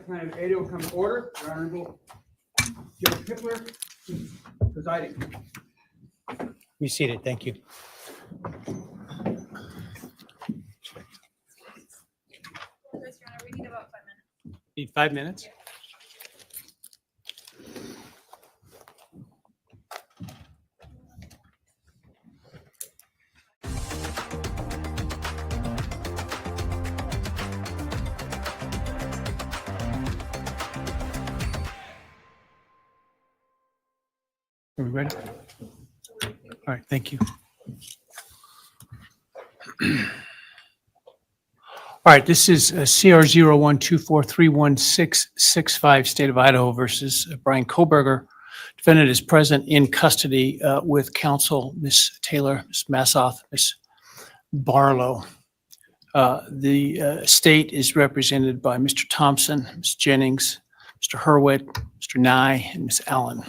County of Idaho come to order. The Honorable Judge Pickler is presiding. Be seated. Thank you. We need about 5 minutes. Need 5 minutes? Are we ready? All right, thank you. All right, this is CR 0124316665, State of Idaho versus Bryan Kohberger. Defendant is present in custody with counsel, Ms. Taylor, Ms. Massoth, Ms. Barlow. The state is represented by Mr. Thompson, Ms. Jennings, Mr. Hurwitz, Mr. Nye, and Ms. Allen.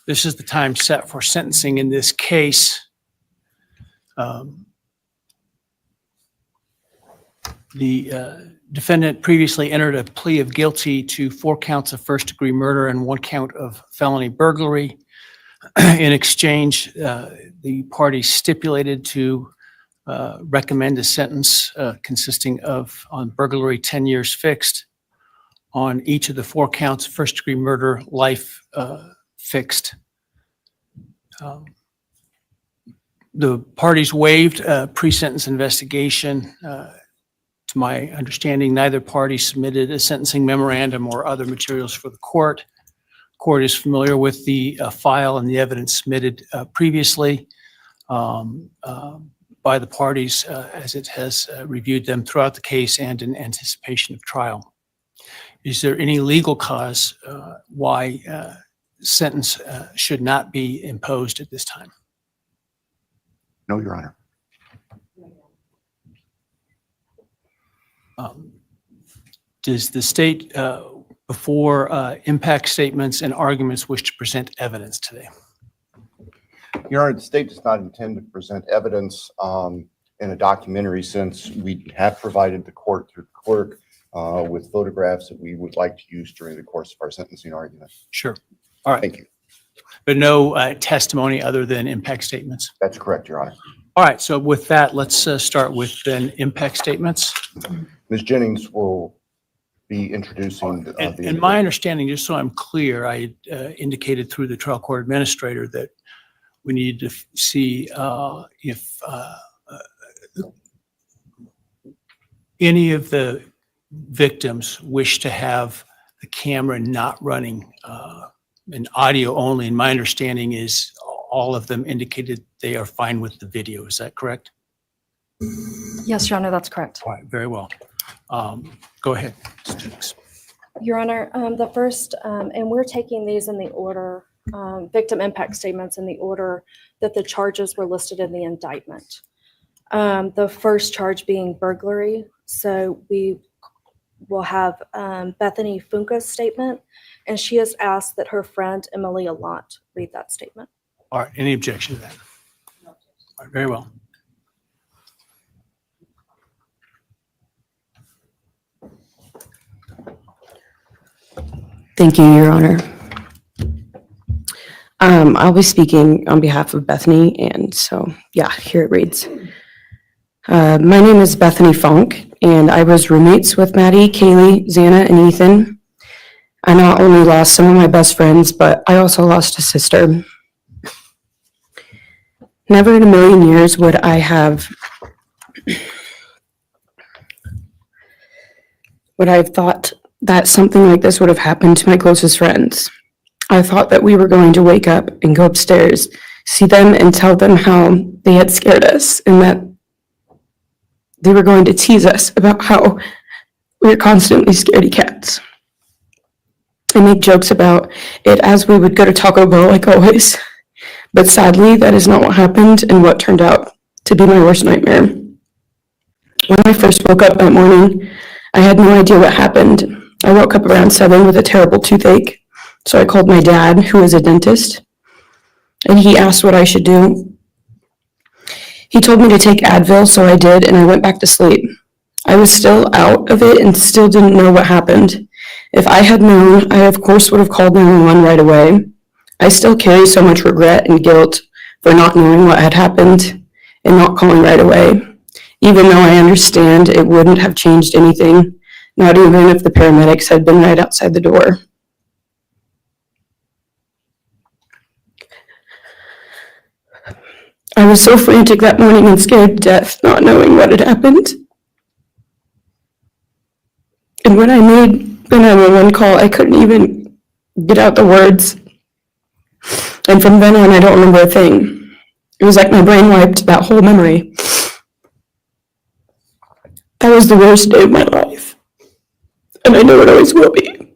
This is the time set for sentencing in this case. The defendant previously entered a plea of guilty to 4 counts of first-degree murder and 1 count of felony burglary. In exchange, the parties stipulated to recommend a sentence consisting of, on burglary, 10 years fixed, on each of the 4 counts of first-degree murder, life fixed. The parties waived pre-sentence investigation. To my understanding, neither party submitted a sentencing memorandum or other materials for the court. Court is familiar with the file and the evidence submitted previously by the parties as it has reviewed them throughout the case and in anticipation of trial. Is there any legal cause why sentence should not be imposed at this time? No, Your Honor. Does the state, before impact statements and arguments, wish to present evidence today? Your Honor, the state does not intend to present evidence in a documentary sense. We have provided the court through the clerk with photographs that we would like to use during the course of our sentencing argument. Sure. All right. Thank you. But no testimony other than impact statements? That's correct, Your Honor. All right. So with that, let's start with then impact statements. Ms. Jennings will be introducing. And my understanding, just so I'm clear, I indicated through the trial court administrator that we need to see if any of the victims wish to have the camera not running and audio only. And my understanding is all of them indicated they are fine with the video. Is that correct? Yes, Your Honor, that's correct. All right, very well. Go ahead, Ms. Jennings. Your Honor, the first, and we're taking these in the order, victim impact statements in the order that the charges were listed in the indictment. The first charge being burglary. So we will have Bethany Funka's statement, and she has asked that her friend Emily Allant read that statement. All right, any objection to that? All right, very well. Thank you, Your Honor. I'll be speaking on behalf of Bethany, and so, yeah, here it reads. My name is Bethany Funk, and I was roommates with Maddie, Kiely, Xana, and Ethan. I not only lost some of my best friends, but I also lost a sister. Never in a million years would I have thought that something like this would have happened to my closest friends. I thought that we were going to wake up and go upstairs, see them and tell them how they had scared us and that they were going to tease us about how we were constantly scaredy cats and make jokes about it as we would go to Taco Bell like always. But sadly, that is not what happened and what turned out to be my worst nightmare. When I first woke up that morning, I had no idea what happened. I woke up around 7 with a terrible toothache, so I called my dad, who is a dentist, and he asked what I should do. He told me to take Advil, so I did, and I went back to sleep. I was still out of it and still didn't know what happened. If I had known, I of course would have called 911 right away. I still carry so much regret and guilt for not knowing what had happened and not calling right away, even though I understand it wouldn't have changed anything, not even if the paramedics had been right outside the door. I was so frantic that morning and scared to death, not knowing what had happened. And when I made the 911 call, I couldn't even get out the words. And from then on, I don't remember a thing. It was like my brain wiped that whole memory. That was the worst day of my life. And I know it always will be.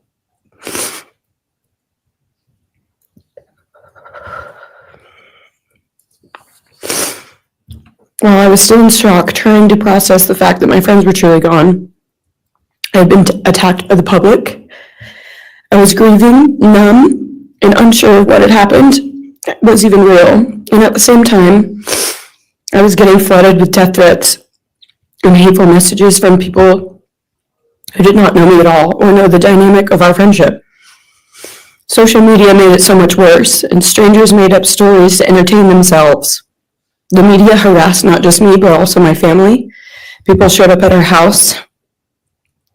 While I was still in shock, trying to process the fact that my friends were truly gone, I had been attacked by the public. I was grieving, numb, and unsure of what had happened was even real. And at the same time, I was getting flooded with death threats and hateful messages from people who did not know me at all or know the dynamic of our friendship. Social media made it so much worse, and strangers made up stories to entertain themselves. The media harassed not just me, but also my family. People showed up at our house.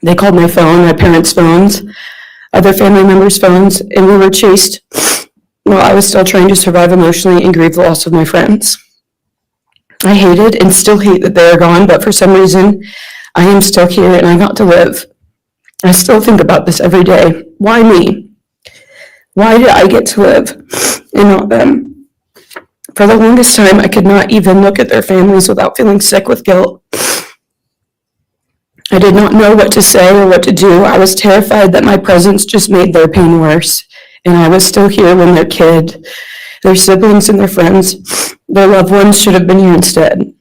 They called my phone, my parents' phones, other family members' phones, and we were chased while I was still trying to survive emotionally and grieve the loss of my friends. I hated and still hate that they are gone, but for some reason, I am still here and I got to live. I still think about this every day. Why me? Why did I get to live and not them? For the longest time, I could not even look at their families without feeling sick with guilt. I did not know what to say or what to do. I was terrified that my presence just made their pain worse, and I was still here when their kid, their siblings and their friends, their loved ones should have been here instead.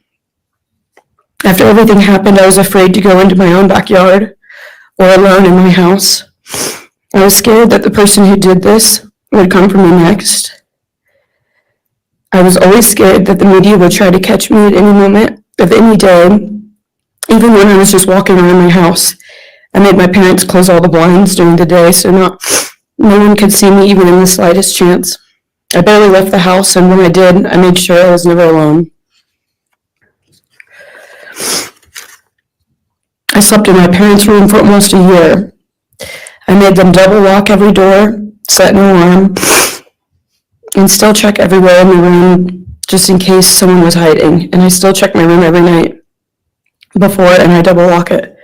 After everything happened, I was afraid to go into my own backyard or alone in my house. I was scared that the person who did this would come for me next. I was always scared that the media would try to catch me at any moment of any day, even when I was just walking around my house. I made my parents close all the blinds during the day so no one could see me even in the slightest chance. I barely left the house, and when I did, I made sure I was never alone. I slept in my parents' room for almost a year. I made them double lock every door, set an alarm, and still check everywhere in the room just in case someone was hiding. And I still check my room every night before, and I double lock it.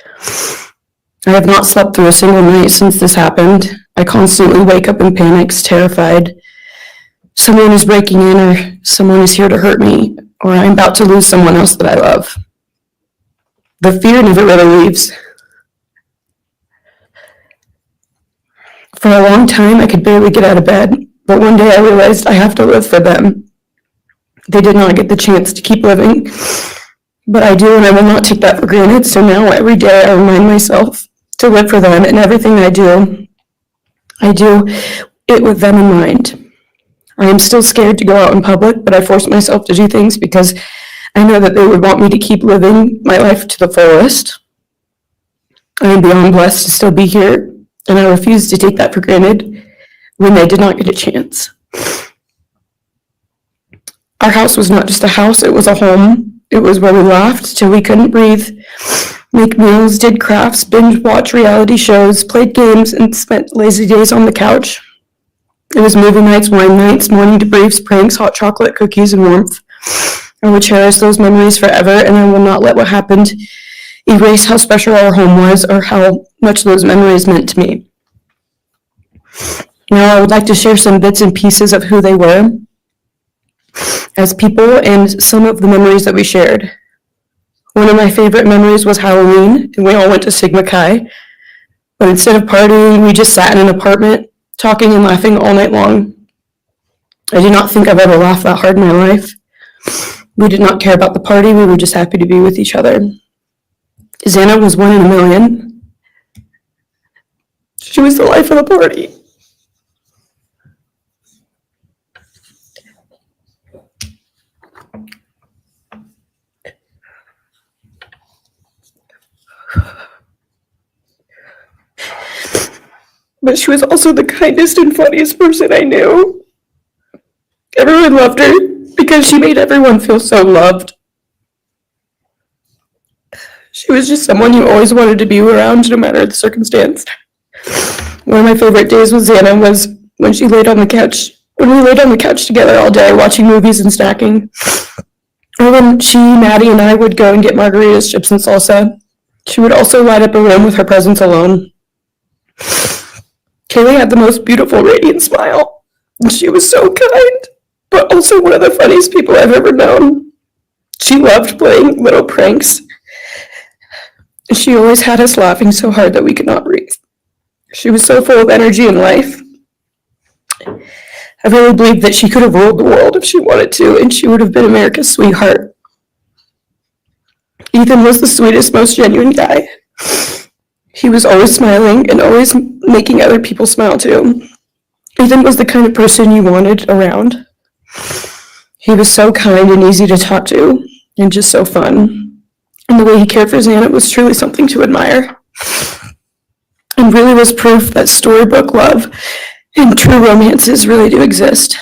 I have not slept through a single night since this happened. I constantly wake up in panics, terrified. Someone is breaking in, or someone is here to hurt me, or I'm about to lose someone else that I love. The fear never really leaves. For a long time, I could barely get out of bed, but one day I realized I have to live for them. They did not get the chance to keep living, but I do, and I will not take that for granted. So now every day I remind myself to live for them, and everything I do it with them in mind. I am still scared to go out in public, but I force myself to do things because I know that they would want me to keep living my life to the fullest. I am beyond blessed to still be here, and I refuse to take that for granted when they did not get a chance. Our house was not just a house, it was a home. It was where we laughed till we couldn't breathe, make meals, did crafts, binge watch reality shows, played games, and spent lazy days on the couch. It was movie nights, wine nights, morning debriefs, pranks, hot chocolate, cookies, and warmth. I will cherish those memories forever, and I will not let what happened erase how special our home was or how much those memories meant to me. Now I would like to share some bits and pieces of who they were as people and some of the memories that we shared. One of my favorite memories was Halloween, and we all went to Sigma Chi. But instead of partying, we just sat in an apartment, talking and laughing all night long. I do not think I've ever laughed that hard in my life. We did not care about the party, we were just happy to be with each other. Xana was 1 in a million. She was the life of the party. but she was also the kindest and funniest person I knew. Everyone loved her because she made everyone feel so loved. She was just someone you always wanted to be around, no matter the circumstance. One of my favorite days with Xana was when she laid on the couch, when we laid on the couch together all day watching movies and snacking. Or when she, Maddie, and I would go and get margaritas, chips, and salsa. She would also light up a room with her presence alone. Kiely had the most beautiful, radiant smile. And she was so kind, but also one of the funniest people I've ever known. She loved playing little pranks. She always had us laughing so hard that we could not breathe. She was so full of energy and life. I really believe that she could have ruled the world if she wanted to, and she would have been America's sweetheart. Ethan was the sweetest, most genuine guy. He was always smiling and always making other people smile too. Ethan was the kind of person you wanted around. He was so kind and easy to talk to, and just so fun. And the way he cared for Xana was truly something to admire. And really was proof that storybook love and true romances really do exist.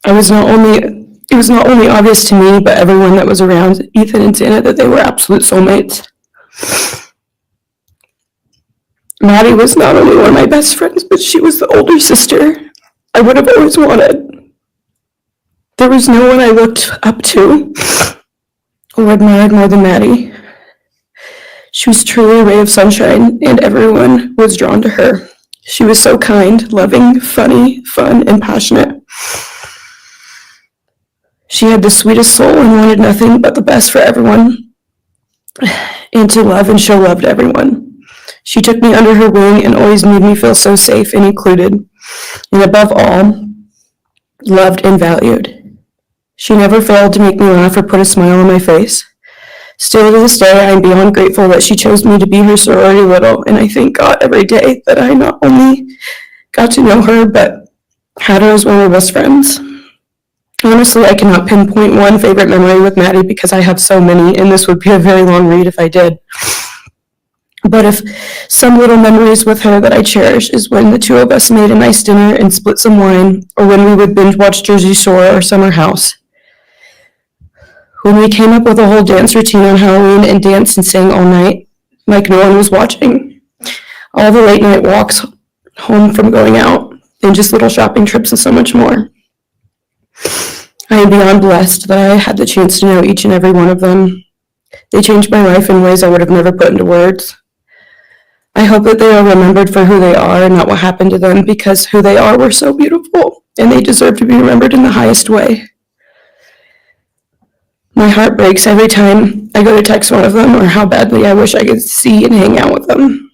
It was not only obvious to me, but everyone that was around Ethan and Xana that they were absolute soulmates. Maddie was not only one of my best friends, but she was the older sister I would have always wanted. There was no one I looked up to or admired more than Maddie. She was truly a ray of sunshine, and everyone was drawn to her. She was so kind, loving, funny, fun, and passionate. She had the sweetest soul and wanted nothing but the best for everyone, and to love and show love to everyone. She took me under her wing and always made me feel so safe and included, and above all, loved and valued. She never failed to make me laugh or put a smile on my face. Still to this day, I am beyond grateful that she chose me to be her sorority little, and I thank God every day that I not only got to know her, but had her as one of my best friends. Honestly, I cannot pinpoint one favorite memory with Maddie because I have so many, and this would be a very long read if I did. But if some little memories with her that I cherish is when the two of us made a nice dinner and split some wine, or when we would binge watch Jersey Shore or Summer House. When we came up with a whole dance routine on Halloween and danced and sang all night, like no one was watching. All the late night walks home from going out, and just little shopping trips and so much more. I am beyond blessed that I had the chance to know each and every one of them. They changed my life in ways I would have never put into words. I hope that they are remembered for who they are and not what happened to them, because who they are were so beautiful, and they deserve to be remembered in the highest way. My heart breaks every time I go to text one of them or how badly I wish I could see and hang out with them.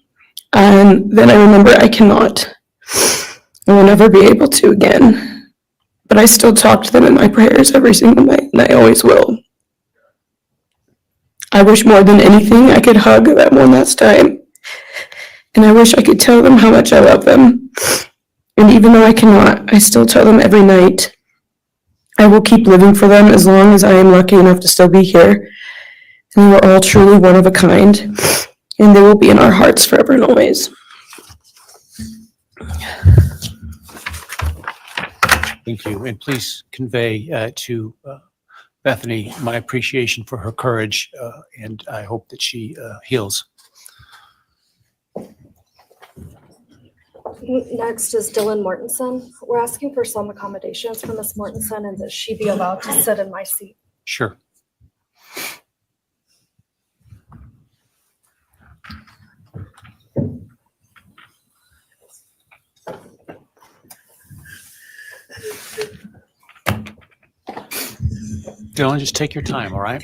And then I remember I cannot. I will never be able to again. But I still talk to them in my prayers every single night, and I always will. I wish more than anything I could hug them one last time. And I wish I could tell them how much I love them. And even though I cannot, I still tell them every night. I will keep living for them as long as I am lucky enough to still be here. And they were all truly one of a kind. And they will be in our hearts forever and always. Thank you. And please convey to Bethany my appreciation for her courage, and I hope that she heals. Next is Dylan Mortensen. We're asking for some accommodations for Ms. Mortensen and that she be allowed to sit in my seat. Sure. Dylan, just take your time, all right?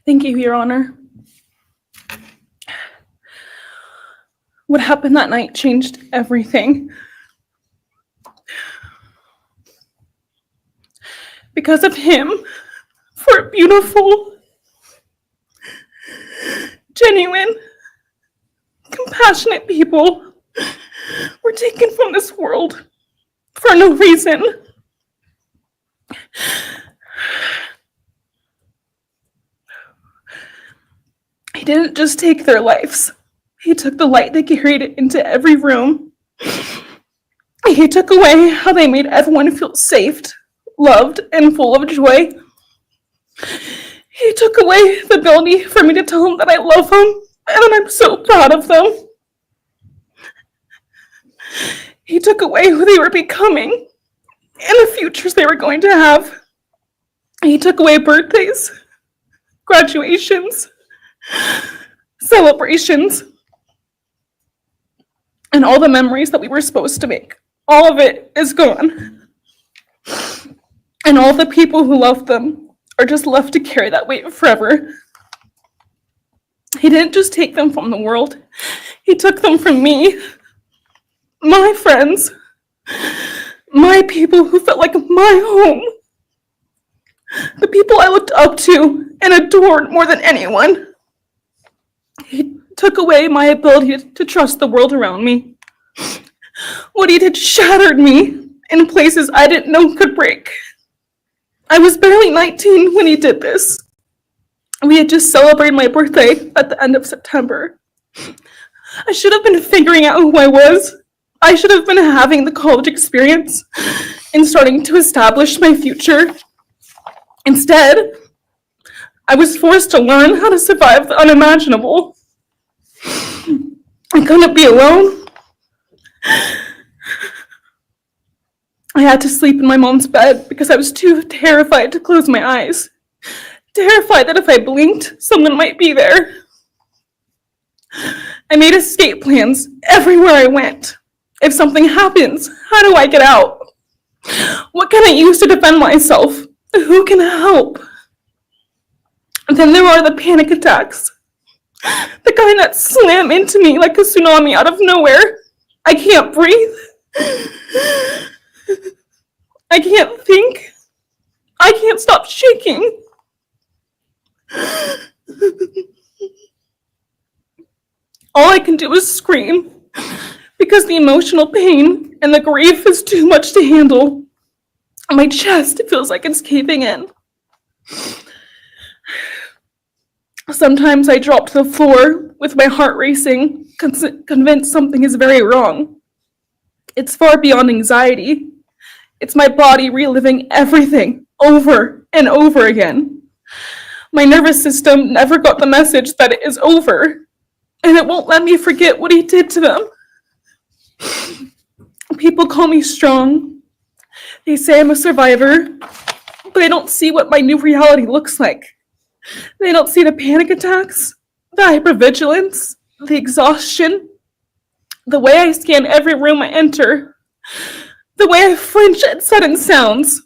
Thank you, Your Honor. What happened that night changed everything. Because of him, 4 beautiful, genuine, compassionate people were taken from this world for no reason. He didn't just take their lives. He took the light they carried into every room. He took away how they made everyone feel safe, loved, and full of joy. He took away the ability for me to tell them that I love them and that I'm so proud of them. He took away who they were becoming and the futures they were going to have. He took away birthdays, graduations, celebrations, and all the memories that we were supposed to make. All of it is gone. And all the people who loved them are just left to carry that weight forever. He didn't just take them from the world. He took them from me, my friends, my people who felt like my home, the people I looked up to and adored more than anyone. He took away my ability to trust the world around me. What he did shattered me in places I didn't know could break. I was barely 19 when he did this. We had just celebrated my birthday at the end of September. I should have been figuring out who I was. I should have been having the college experience and starting to establish my future. Instead, I was forced to learn how to survive the unimaginable. I couldn't be alone. I had to sleep in my mom's bed because I was too terrified to close my eyes. Terrified that if I blinked, someone might be there. I made escape plans everywhere I went. If something happens, how do I get out? What can I use to defend myself? Who can help? And then there are the panic attacks. The kind that slam into me like a tsunami out of nowhere. I can't breathe. I can't think. I can't stop shaking. All I can do is scream because the emotional pain and the grief is too much to handle. My chest feels like it's caving in. Sometimes I drop to the floor with my heart racing, convinced something is very wrong. It's far beyond anxiety. It's my body reliving everything over and over again. My nervous system never got the message that it is over, and it won't let me forget what he did to them. People call me strong. They say I'm a survivor, but they don't see what my new reality looks like. They don't see the panic attacks, the hypervigilance, the exhaustion, the way I scan every room I enter, the way I flinch at sudden sounds.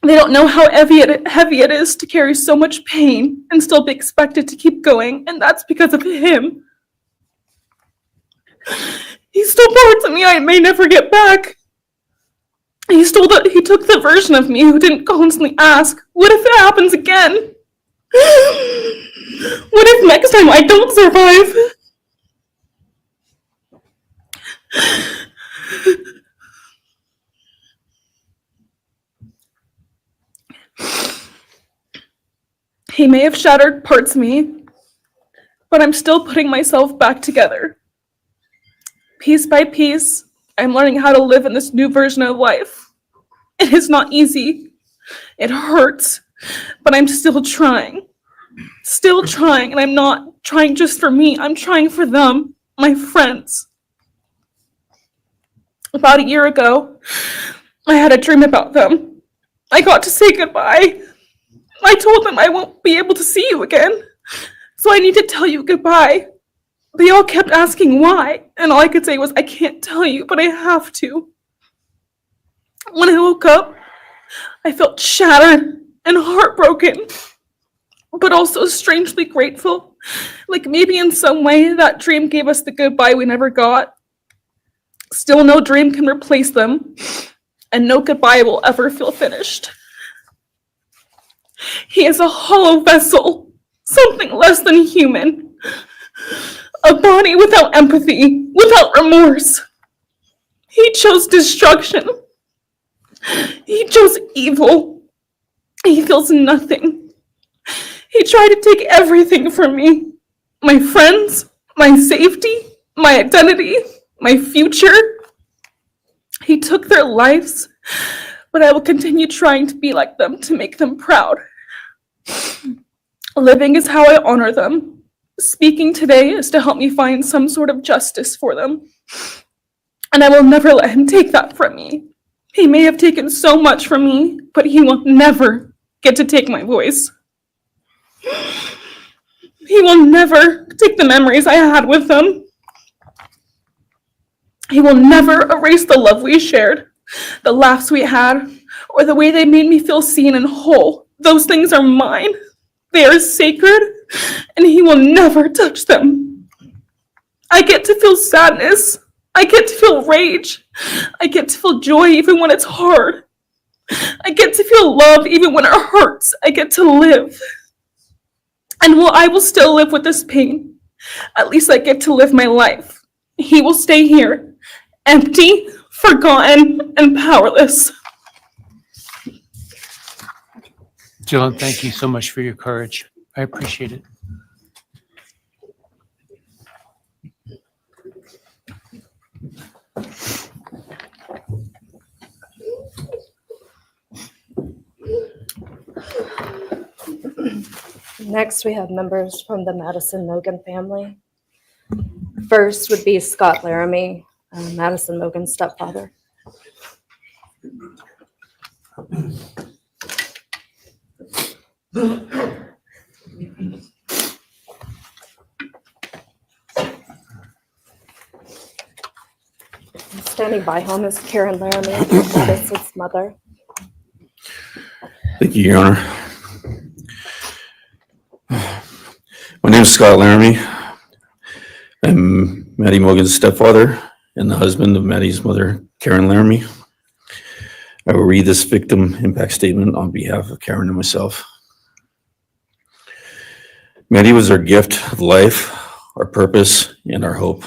They don't know how heavy it is to carry so much pain and still be expected to keep going, and that's because of him. He stole parts of me I may never get back. He took the version of me who didn't constantly ask, what if it happens again? What if next time I don't survive? He may have shattered parts of me, but I'm still putting myself back together. Piece by piece, I'm learning how to live in this new version of life. It is not easy. It hurts, but I'm still trying. And I'm not trying just for me. I'm trying for them, my friends. About a year ago, I had a dream about them. I got to say goodbye. I told them I won't be able to see you again, so I need to tell you goodbye. They all kept asking why, and all I could say was, I can't tell you, but I have to. When I woke up, I felt shattered and heartbroken, but also strangely grateful Like maybe in some way that dream gave us the goodbye we never got. Still, no dream can replace them, and no goodbye will ever feel finished. He is a hollow vessel, something less than human, a body without empathy, without remorse. He chose destruction. He chose evil. He feels nothing. He tried to take everything from me. My friends, my safety, my identity, my future. He took their lives, but I will continue trying to be like them, to make them proud. Living is how I honor them. Speaking today is to help me find some sort of justice for them. And I will never let him take that from me. He may have taken so much from me, but he will never get to take my voice. He will never take the memories I had with him. He will never erase the love we shared, the laughs we had, or the way they made me feel seen and whole. Those things are mine. They are sacred, and he will never touch them. I get to feel sadness. I get to feel rage. I get to feel joy even when it's hard. I get to feel love even when it hurts. I get to live. And while I will still live with this pain, at least I get to live my life. He will stay here, empty, forgotten, and powerless. Jrod, thank you so much for your courage. I appreciate it. Next, we have members from the Madison Mogan family. First would be Scott Laramie, Madison Mogan's stepfather. Standing by him is Karen Laramie, Madison's mother. Thank you, Your Honor. My name is Scott Laramie. I'm Maddie Mogan's stepfather and the husband of Maddie's mother, Karen Laramie. I will read this victim impact statement on behalf of Karen and myself. Maddie was our gift of life, our purpose, and our hope.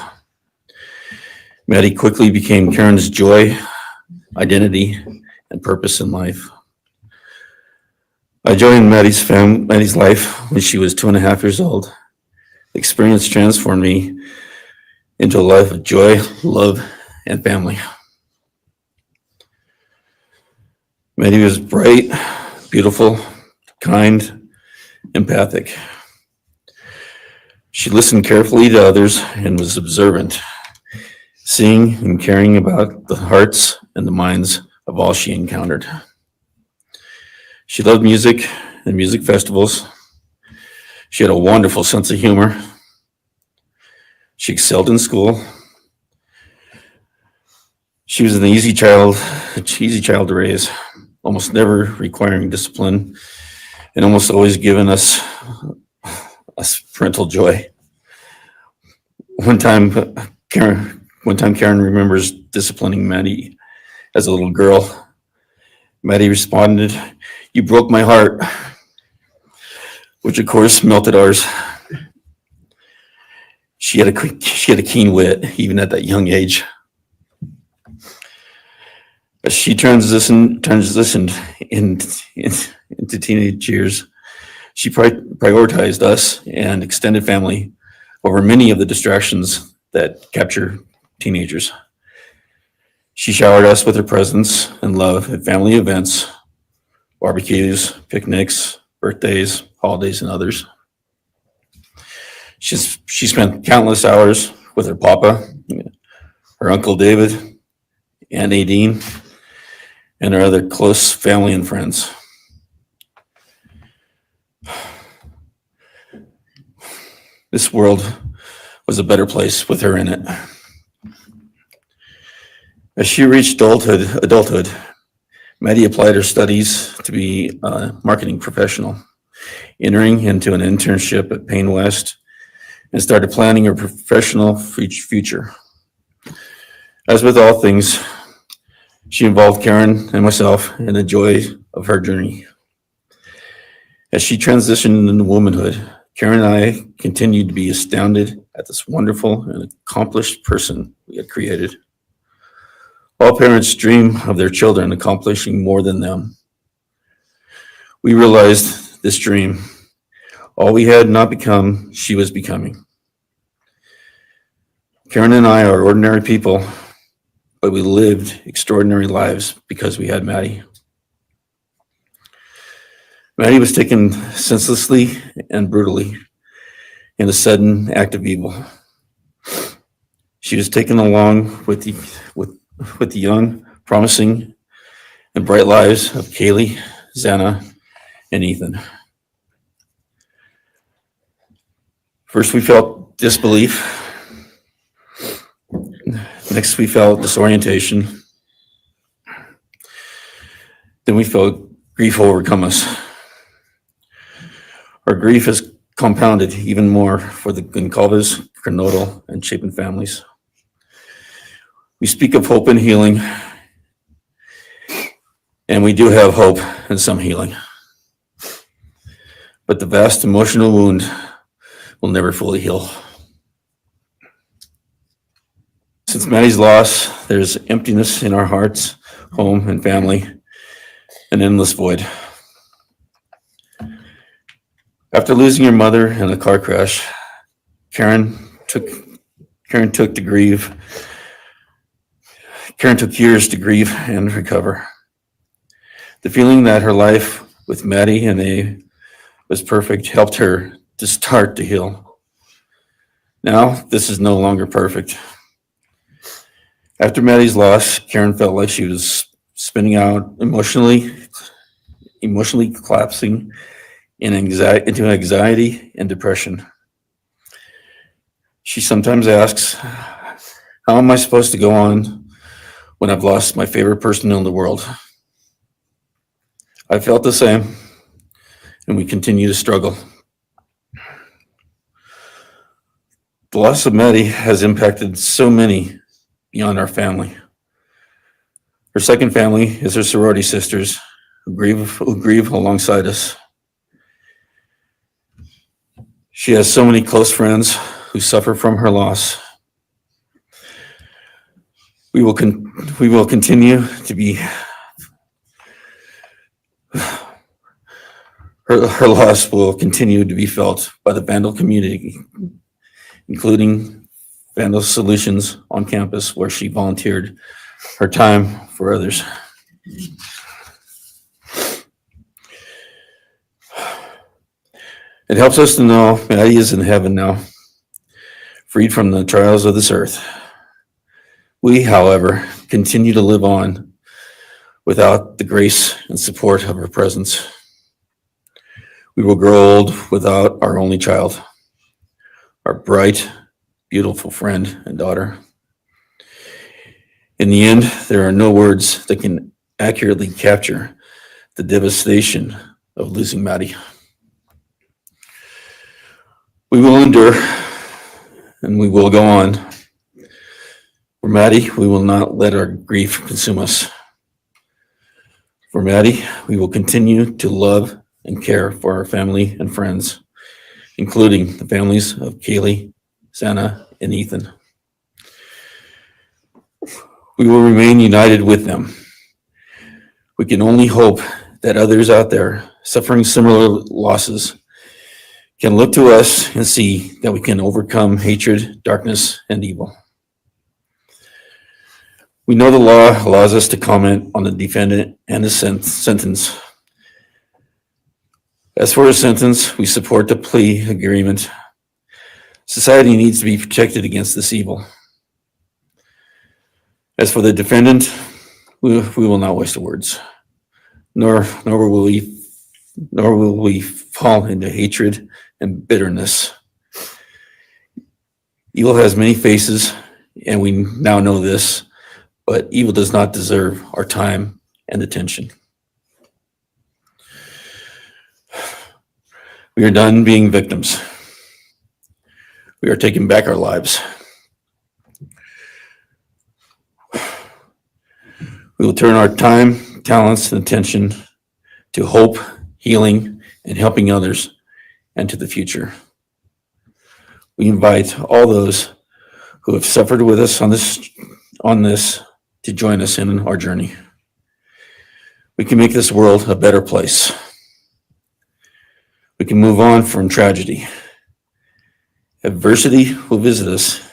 Maddie quickly became Karen's joy, identity, and purpose in life. I joined Maddie's life when she was 2.5 years old. The experience transformed me into a life of joy, love, and family. Maddie was bright, beautiful, kind, empathic. She listened carefully to others and was observant, seeing and caring about the hearts and the minds of all she encountered. She loved music and music festivals. She had a wonderful sense of humor. She excelled in school. She was an easy child to raise, almost never requiring discipline, and almost always giving us parental joy. One time Karen remembers disciplining Maddie as a little girl. Maddie responded, "You broke my heart," which of course melted ours. She had a keen wit, even at that young age. As she transitioned into teenage years, she prioritized us and extended family over many of the distractions that capture teenagers. She showered us with her presence and love at family events, barbecues, picnics, birthdays, holidays, and others. She spent countless hours with her papa, her uncle David, Aunt Nadine, and her other close family and friends. This world was a better place with her in it. As she reached adulthood, Maddie applied her studies to be a marketing professional, entering into an internship at Payne West and started planning her professional future. As with all things, she involved Karen and myself in the joy of her journey. As she transitioned into womanhood, Karen and I continued to be astounded at this wonderful and accomplished person we had created. All parents dream of their children accomplishing more than them. We realized this dream, all we had not become, she was becoming. Karen and I are ordinary people, but we lived extraordinary lives because we had Maddie. Maddie was taken senselessly and brutally in a sudden act of evil. She was taken along with the young, promising, and bright lives of Kiely, Xana, and Ethan. First, we felt disbelief. Next, we felt disorientation. Then we felt grief overcome us. Our grief is compounded even more for the Goncalves, Kernodle, and Chapin families. We speak of hope and healing, and we do have hope and some healing. But the vast emotional wound will never fully heal. Since Maddie's loss, there's emptiness in our hearts, home, and family, an endless void. After losing her mother in a car crash, Karen took years to grieve and recover. The feeling that her life with Maddie and A was perfect helped her to start to heal. Now, this is no longer perfect. After Maddie's loss, Karen felt like she was spinning out emotionally collapsing into anxiety and depression. She sometimes asks, how am I supposed to go on when I've lost my favorite person in the world? I felt the same, and we continue to struggle. The loss of Maddie has impacted so many beyond our family. Her second family is her sorority sisters who grieve alongside us. She has so many close friends who suffer from her loss. We will continue to be, her loss will continue to be felt by the Vandal community, including Vandal Solutions on campus, where she volunteered her time for others. It helps us to know Maddie is in heaven now, freed from the trials of this earth. We, however, continue to live on without the grace and support of her presence. We will grow old without our only child, our bright, beautiful friend and daughter. In the end, there are no words that can accurately capture the devastation of losing Maddie. We will endure, and we will go on. For Maddie, we will not let our grief consume us. For Maddie, we will continue to love and care for our family and friends, including the families of Kiely, Xana, and Ethan. We will remain united with them. We can only hope that others out there suffering similar losses can look to us and see that we can overcome hatred, darkness, and evil. We know the law allows us to comment on the defendant and his sentence. As for his sentence, we support the plea agreement. Society needs to be protected against this evil. As for the defendant, we will not waste the words, nor will we fall into hatred and bitterness. Evil has many faces, and we now know this, but evil does not deserve our time and attention. We are done being victims. We are taking back our lives. We will turn our time, talents, and attention to hope, healing, and helping others and to the future. We invite all those who have suffered with us on this to join us in our journey. We can make this world a better place. We can move on from tragedy. Adversity will visit us,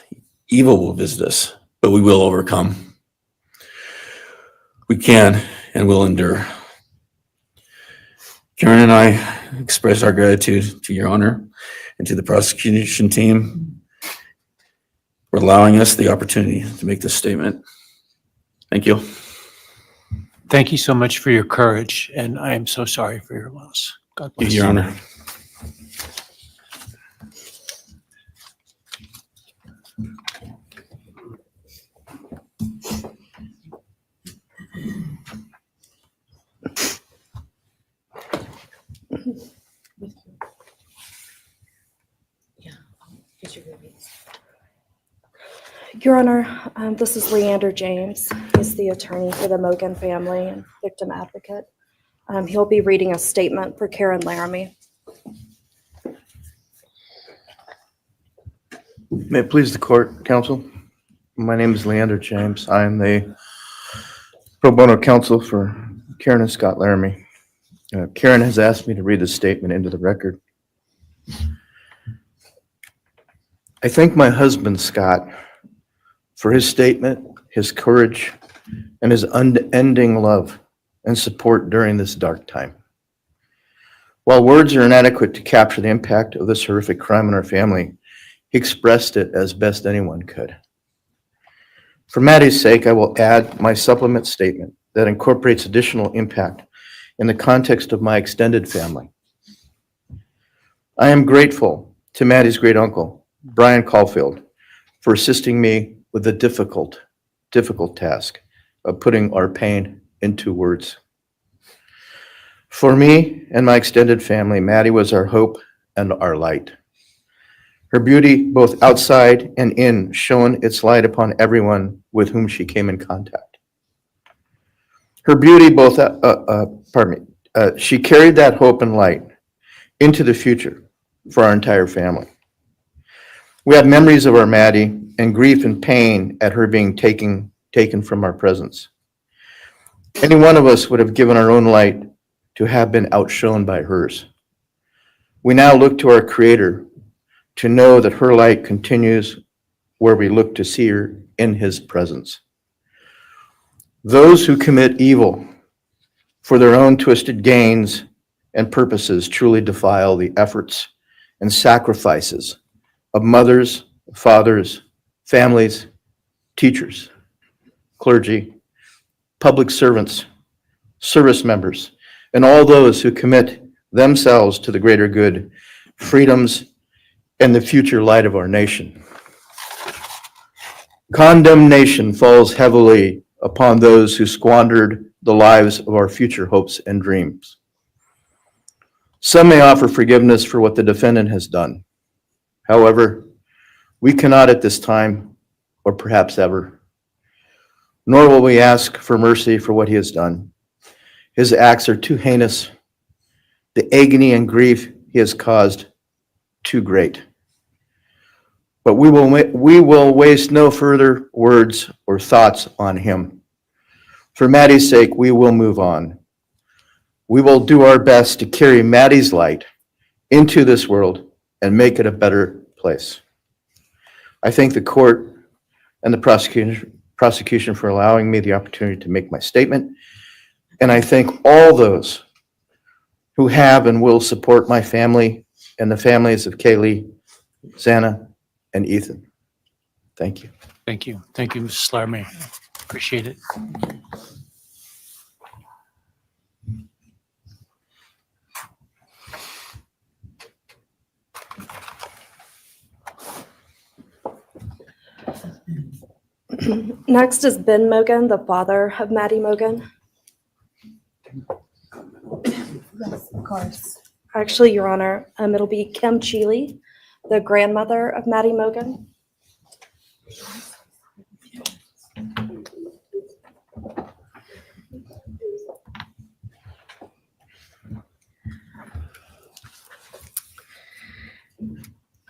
evil will visit us, but we will overcome. We can and will endure. Karen and I express our gratitude to Your Honor and to the prosecution team for allowing us the opportunity to make this statement. Thank you. Thank you so much for your courage, and I am so sorry for your loss. God bless you. Your Honor. Your Honor, this is Leander James. He's the attorney for the Mogan family and victim advocate. He'll be reading a statement for Karen Laramie. May it please the court, counsel. My name is Leander James. I am the pro bono counsel for Karen and Scott Laramie. Karen has asked me to read this statement into the record. I thank my husband, Scott, for his statement, his courage, and his unending love and support during this dark time. While words are inadequate to capture the impact of this horrific crime on our family, he expressed it as best anyone could. For Maddie's sake, I will add my supplement statement that incorporates additional impact in the context of my extended family. I am grateful to Maddie's great uncle, Bryan Kohberger, for assisting me with the difficult task of putting our pain into words. For me and my extended family, Maddie was our hope and our light. Her beauty, both outside and in, shone its light upon everyone with whom she came in contact. Her beauty, she carried that hope and light into the future for our entire family. We have memories of our Maddie and grief and pain at her being taken from our presence. Any one of us would have given our own light to have been outshone by hers. We now look to our Creator to know that her light continues where we look to see her in His presence. Those who commit evil for their own twisted gains and purposes truly defile the efforts and sacrifices of mothers, fathers, families, teachers, clergy, public servants, service members, and all those who commit themselves to the greater good, freedoms, and the future light of our nation. Condemnation falls heavily upon those who squandered the lives of our future hopes and dreams. Some may offer forgiveness for what the defendant has done. However, we cannot at this time, or perhaps ever, nor will we ask for mercy for what he has done. His acts are too heinous. The agony and grief he has caused, too great. But we will waste no further words or thoughts on him. For Maddie's sake, we will move on. We will do our best to carry Maddie's light into this world and make it a better place. I thank the court and the prosecution for allowing me the opportunity to make my statement. And I thank all those who have and will support my family and the families of Kiely, Xana, and Ethan. Thank you. Thank you. Thank you, Mrs. Laramie. Appreciate it. Next is Ben Mogan, the father of Maddie Mogan. Yes, of course. Actually, Your Honor, it'll be Kim Kiely, the grandmother of Maddie Mogen.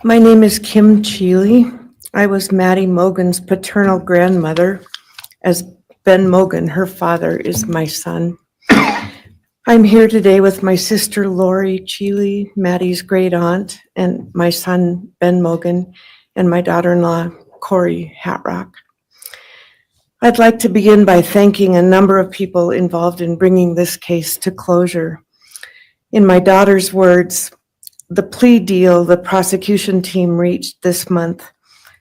My name is Kim Kiely. I was Maddie Mogen's paternal grandmother, as Ben Mogen, her father, is my son. I'm here today with my sister Lori Kiely, Maddie's great aunt, and my son Ben Mogen, and my daughter-in-law Corey Hatrock. I'd like to begin by thanking a number of people involved in bringing this case to closure. In my daughter's words, the plea deal the prosecution team reached this month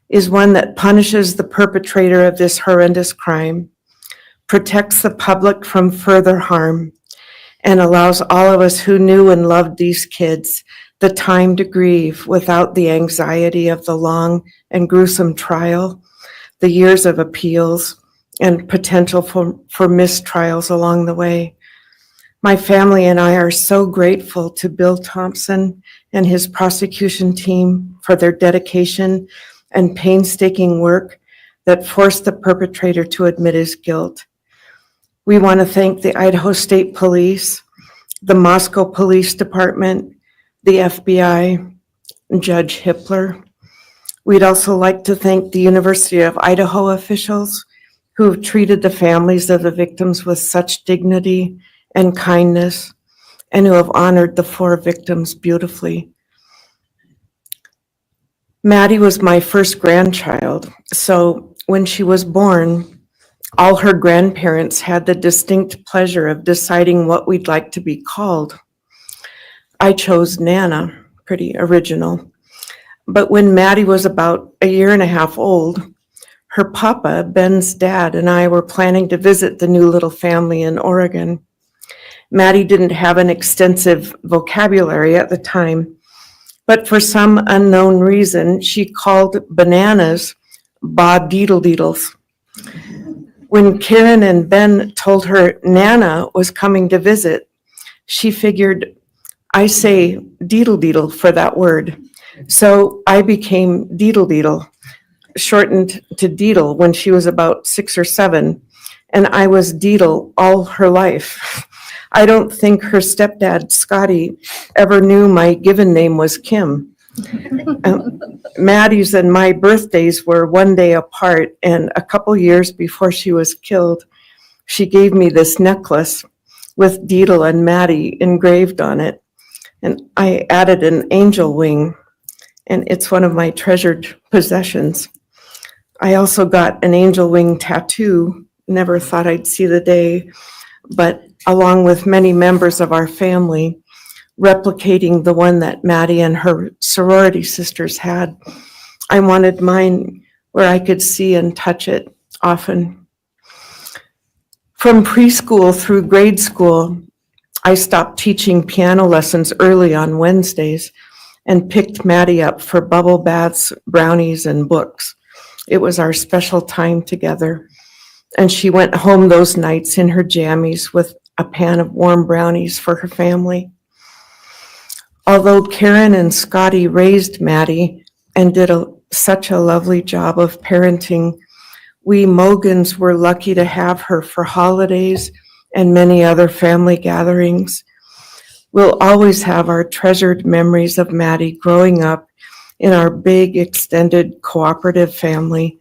is one that punishes the perpetrator of this horrendous crime, protects the public from further harm, and allows all of us who knew and loved these kids the time to grieve without the anxiety of the long and gruesome trial, the years of appeals, and potential for mistrials along the way. My family and I are so grateful to Bill Thompson and his prosecution team for their dedication and painstaking work that forced the perpetrator to admit his guilt. We want to thank the Idaho State Police, the Moscow Police Department, the FBI, and Judge Hippler. We'd also like to thank the University of Idaho officials who have treated the families of the victims with such dignity and kindness, and who have honored the 4 victims beautifully. Maddie was my first grandchild, so when she was born, all her grandparents had the distinct pleasure of deciding what we'd like to be called. I chose Nana, pretty original. But when Maddie was about 1.5 years old, her papa, Ben's dad, and I were planning to visit the new little family in Oregon. Maddie didn't have an extensive vocabulary at the time, but for some unknown reason, she called bananas ba-deedle-deedles. When Karen and Ben told her Nana was coming to visit, she figured, I say deedle-deedle for that word. So I became deedle-deedle, shortened to Deedle when she was about 6 or 7, and I was Deedle all her life. I don't think her stepdad, Scotty, ever knew my given name was Kim. Maddie's and my birthdays were 1 day apart, and a couple years before she was killed, she gave me this necklace with Deedle and Maddie engraved on it, and I added an angel wing, and it's one of my treasured possessions. I also got an angel wing tattoo, never thought I'd see the day, but along with many members of our family, replicating the one that Maddie and her sorority sisters had. I wanted mine where I could see and touch it often. From preschool through grade school, I stopped teaching piano lessons early on Wednesdays and picked Maddie up for bubble baths, brownies, and books. It was our special time together. And she went home those nights in her jammies with a pan of warm brownies for her family. Although Karen and Scotty raised Maddie and did such a lovely job of parenting, we Mogans were lucky to have her for holidays and many other family gatherings. We'll always have our treasured memories of Maddie growing up in our big, extended, cooperative family.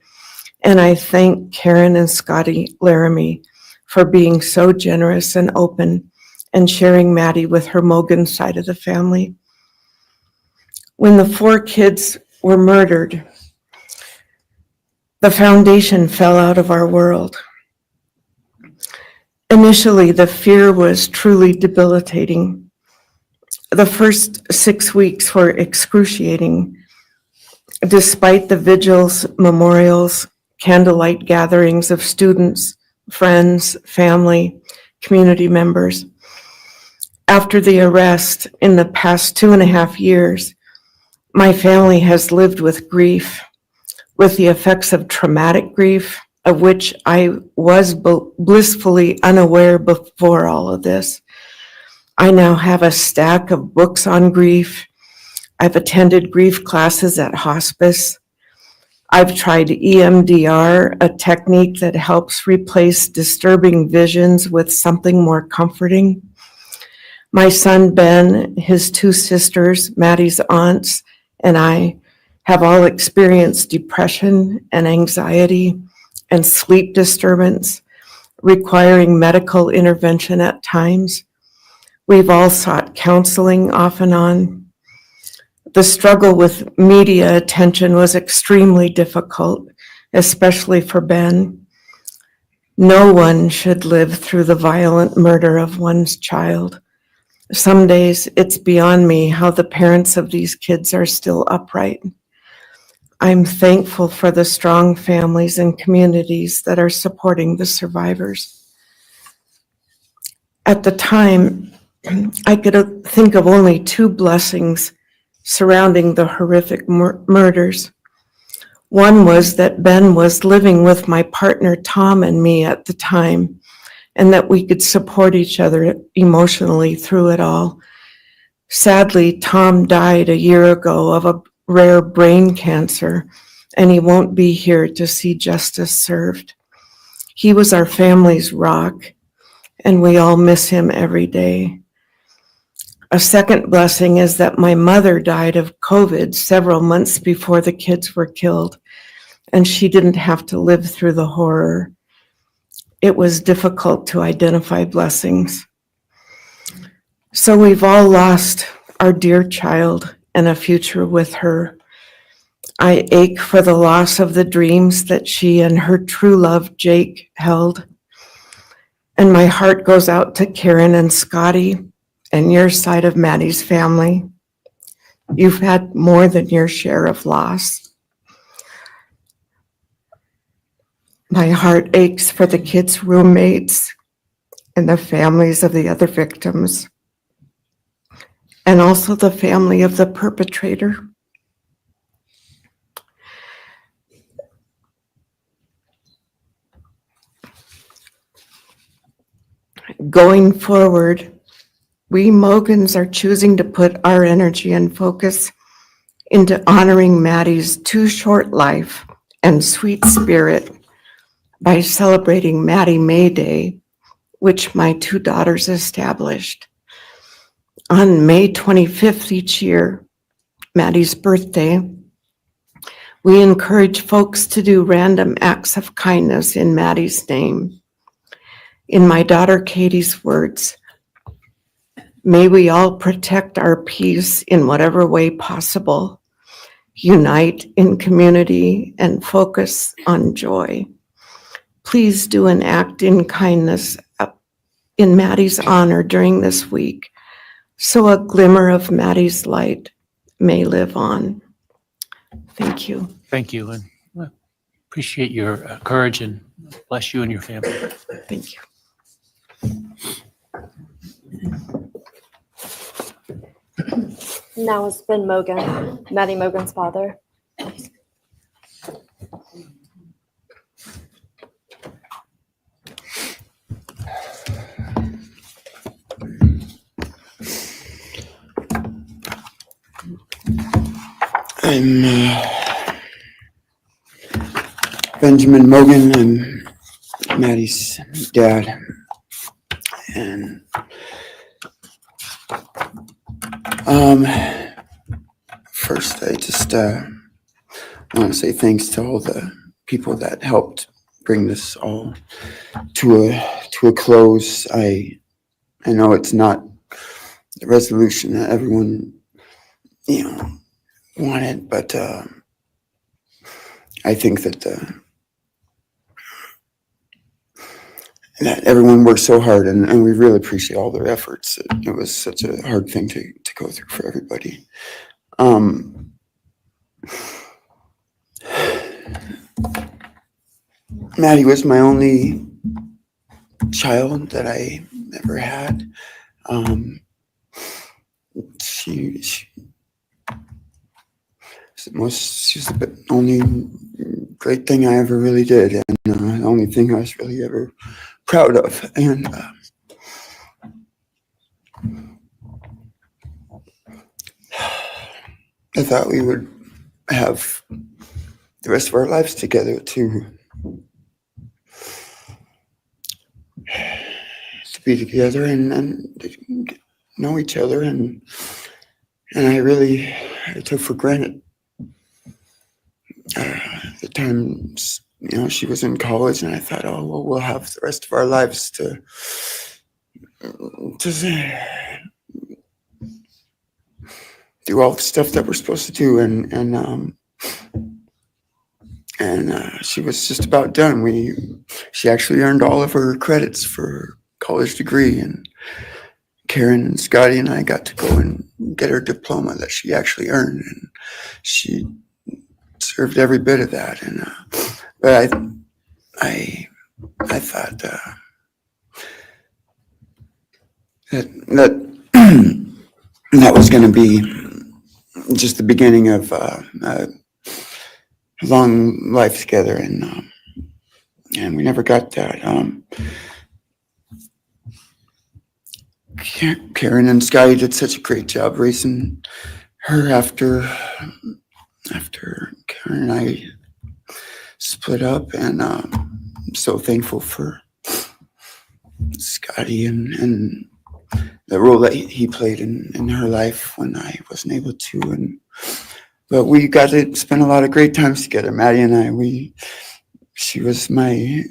And I thank Karen and Scotty Laramie for being so generous and open and sharing Maddie with her Mogen side of the family. When the 4 kids were murdered, the foundation fell out of our world. Initially, the fear was truly debilitating. The first 6 weeks were excruciating. Despite the vigils, memorials, candlelight gatherings of students, friends, family, community members. After the arrest, in the past 2.5 years, my family has lived with grief, with the effects of traumatic grief, of which I was blissfully unaware before all of this. I now have a stack of books on grief. I've attended grief classes at hospice. I've tried EMDR, a technique that helps replace disturbing visions with something more comforting. My son Ben, his two sisters, Maddie's aunts, and I have all experienced depression and anxiety and sleep disturbance, requiring medical intervention at times. We've all sought counseling off and on. The struggle with media attention was extremely difficult, especially for Ben. No one should live through the violent murder of one's child. Some days it's beyond me how the parents of these kids are still upright. I'm thankful for the strong families and communities that are supporting the survivors. At the time, I could think of only two blessings surrounding the horrific murders. One was that Ben was living with my partner Tom and me at the time, and that we could support each other emotionally through it all. Sadly, Tom died a year ago of a rare brain cancer, and he won't be here to see justice served. He was our family's rock, and we all miss him every day. A second blessing is that my mother died of COVID several months before the kids were killed, and she didn't have to live through the horror. It was difficult to identify blessings. So we've all lost our dear child and a future with her. I ache for the loss of the dreams that she and her true love, Jake, held. And my heart goes out to Karen and Scotty and your side of Maddie's family. You've had more than your share of loss. My heart aches for the kids' roommates and the families of the other victims, and also the family of the perpetrator. Going forward, we Mogans are choosing to put our energy and focus into honoring Maddie's too short life and sweet spirit by celebrating Maddie May Day, which my two daughters established. On May 25th each year, Maddie's birthday, we encourage folks to do random acts of kindness in Maddie's name. In my daughter Katie's words, may we all protect our peace in whatever way possible, unite in community, and focus on joy. Please do an act in kindness in Maddie's honor during this week, so a glimmer of Maddie's light may live on. Thank you. Thank you, and appreciate your courage, and bless you and your family. Thank you. Now it's Ben Mogan, Maddie Mogan's father. I'm Benjamin Mogan. I'm Maddie's dad. And first, I just want to say thanks to all the people that helped bring this all to a close. I know it's not the resolution that everyone, wanted, but I think that that everyone worked so hard, and we really appreciate all their efforts. It was such a hard thing to go through for everybody. Maddie was my only child that I ever had. She's the only great thing I ever really did, and the only thing I was really ever proud of. And I thought we would have the rest of our lives together to be together and know each other, and I took for granted the times, she was in college, and I thought, oh, well, we'll have the rest of our lives to do all the stuff that we're supposed to do, and she was just about done. She actually earned all of her credits for her college degree, and Karen and Scotty and I got to go and get her diploma that she actually earned, and she served every bit of that. And but I thought that that was going to be just the beginning of a long life together, and we never got that. Karen and Scotty did such a great job raising her after Karen and I split up, and I'm so thankful for Scotty and the role that he played in her life when I wasn't able to. But we got to spend a lot of great times together, Maddie and I. She was my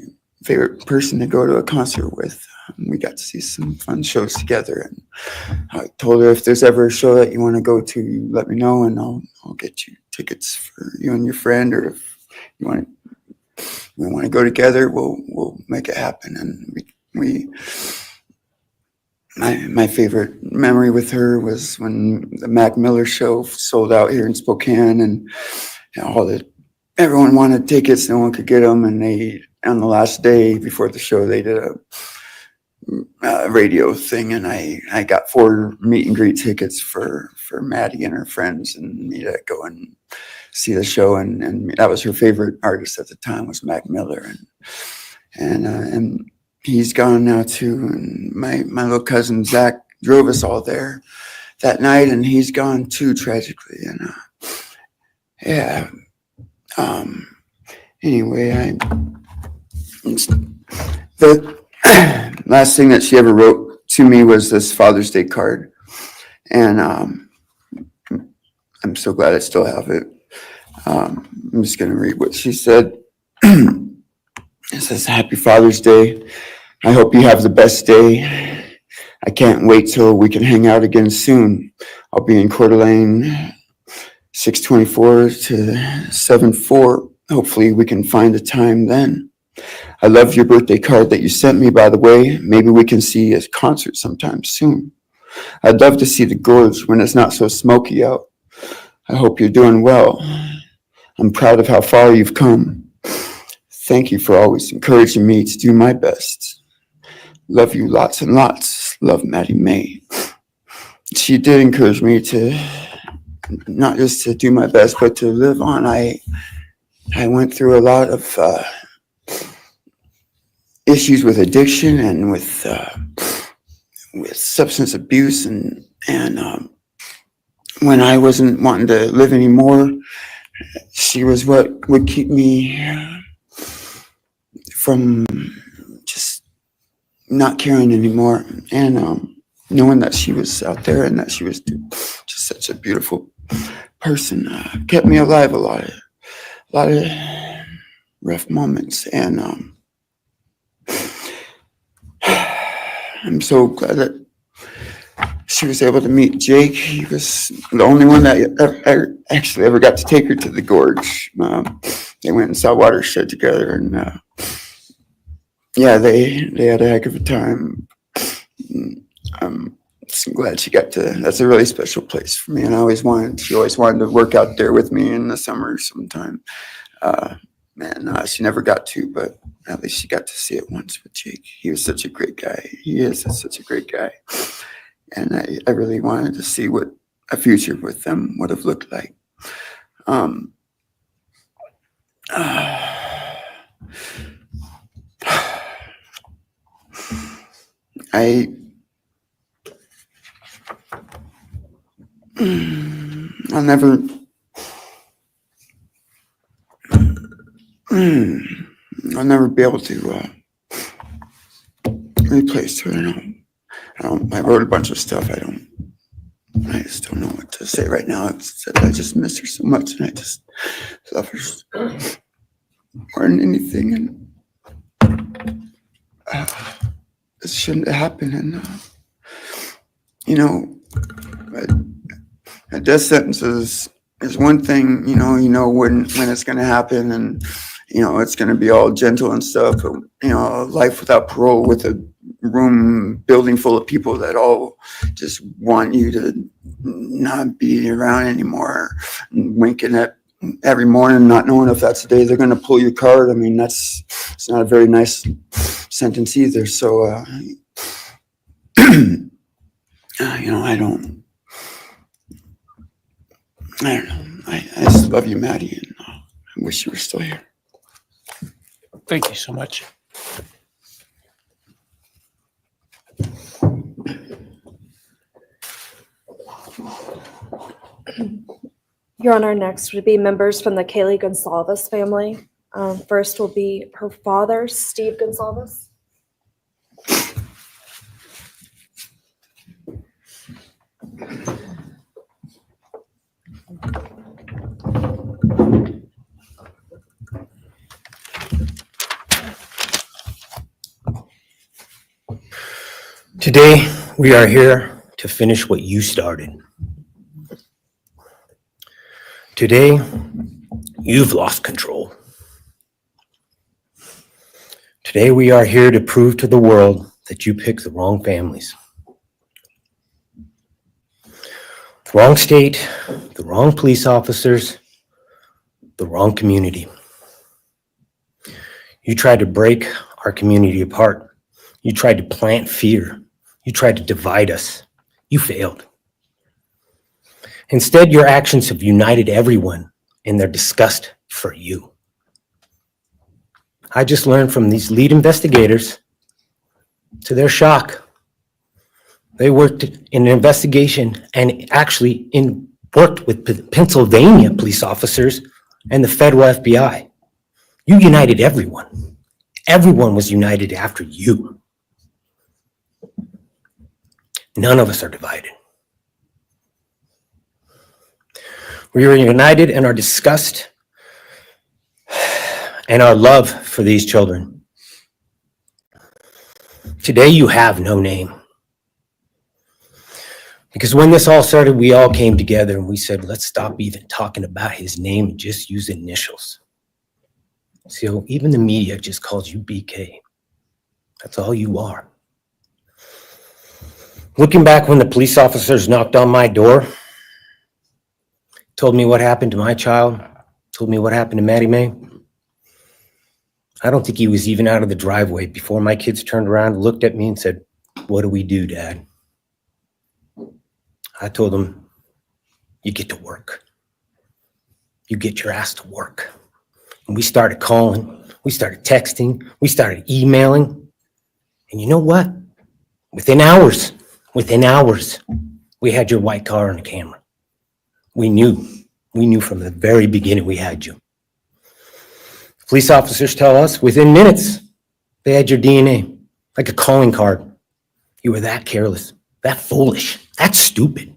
favorite person to go to a concert with. We got to see some fun shows together, and I told her, if there's ever a show that you want to go to, you let me know, and I'll get you tickets for you and your friend, or if we want to go together, we'll make it happen. And my favorite memory with her was when the Mac Miller show sold out here in Spokane, and everyone wanted tickets, no one could get them, and on the last day before the show, they did a radio thing, and I got 4 meet and greet tickets for Maddie and her friends and me to go and see the show, and that was her favorite artist at the time, was Mac Miller, and he's gone now too, and my little cousin Zach drove us all there that night, and he's gone too, tragically. And anyway, the last thing that she ever wrote to me was this Father's Day card, and I'm so glad I still have it. I'm just going to read what she said. It says, "Happy Father's Day. I hope you have the best day. I can't wait till we can hang out again soon. I'll be in Coeur d'Alene 624 to 74. Hopefully we can find a time then. I love your birthday card that you sent me, by the way. Maybe we can see a concert sometime soon. I'd love to see the gorge when it's not so smoky out. I hope you're doing well. I'm proud of how far you've come. Thank you for always encouraging me to do my best. Love you lots and lots. Love, Maddie May." She did encourage me to not just to do my best, but to live on. I went through a lot of issues with addiction and with substance abuse, and when I wasn't wanting to live anymore, she was what would keep me from just not caring anymore, and knowing that she was out there and that she was just such a beautiful person kept me alive a lot of rough moments, and I'm so glad that she was able to meet Jake. He was the only one that I actually ever got to take her to the gorge. They went and saw Watershed together, and yeah, they had a heck of a time. I'm just glad she got to. That's a really special place for me, and she always wanted to work out there with me in the summer sometime. She never got to, but at least she got to see it once with Jake. He was such a great guy. He is such a great guy. And I really wanted to see what a future with them would have looked like. I'll never, I'll never be able to replace her. I wrote a bunch of stuff. I just don't know what to say right now. I just miss her so much, and I just love her more than anything. And this shouldn't have happened. And a death sentence is one thing. You know when it's going to happen, and it's going to be all gentle and stuff. But life without parole, with a building full of people that all just want you to not be around anymore, and winking at every morning, not knowing if that's the day they're going to pull your card. I mean, it's not a very nice sentence either. So, I don't know. I just love you, Maddie, and I wish you were still here. Thank you so much. Your Honor, next would be members from the Kiely Gonsalves family. First will be her father, Steve Gonsalves. Today, we are here to finish what you started. Today, you've lost control. Today, we are here to prove to the world that you picked the wrong families. The wrong state, the wrong police officers, the wrong community. You tried to break our community apart. You tried to plant fear. You tried to divide us. You failed. Instead, your actions have united everyone in their disgust for you. I just learned from these lead investigators, to their shock, they worked in an investigation and actually worked with Pennsylvania police officers and the federal FBI. You united everyone. Everyone was united after you. None of us are divided. We are united in our disgust and our love for these children. Today you have no name. Because when this all started, we all came together and we said, let's stop even talking about his name and just use initials. So even the media just calls you BK. That's all you are. Looking back when the police officers knocked on my door, told me what happened to my child, told me what happened to Maddie Mae, I don't think he was even out of the driveway before my kids turned around, looked at me and said, what do we do, Dad? I told them, you get to work. You get your ass to work. And we started calling, we started texting, we started emailing. And you know what? Within hours, we had your white car on the camera. We knew from the very beginning we had you. Police officers tell us within minutes, they had your DNA, like a calling card. You were that careless, that foolish, that stupid.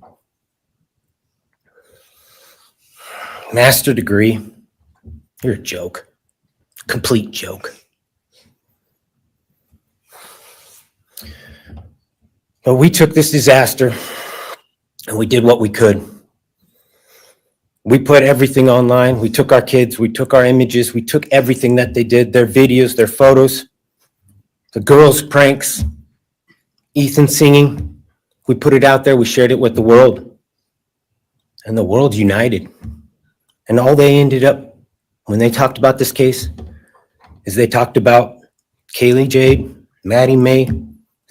Master degree, you're a joke, complete joke. But we took this disaster and we did what we could. We put everything online. We took our kids, we took our images, we took everything that they did, their videos, their photos, the girls' pranks, Ethan singing. We put it out there, we shared it with the world. And the world united. And all they ended up, when they talked about this case, is they talked about Kiely Jade, Maddie Mae,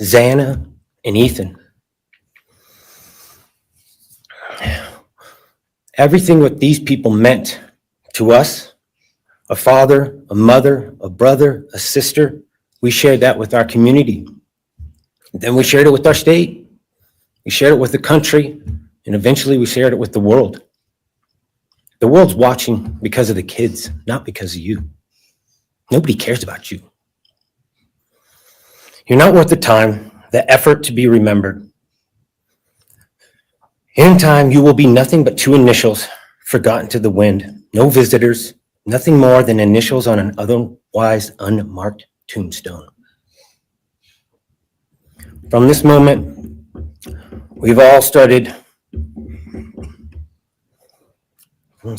Xana, and Ethan. Everything what these people meant to us, a father, a mother, a brother, a sister, we shared that with our community. Then we shared it with our state. We shared it with the country. And eventually we shared it with the world. The world's watching because of the kids, not because of you. Nobody cares about you. You're not worth the time, the effort to be remembered. In time, you will be nothing but two initials forgotten to the wind. No visitors, nothing more than initials on an otherwise unmarked tombstone. From this moment, we've all started. From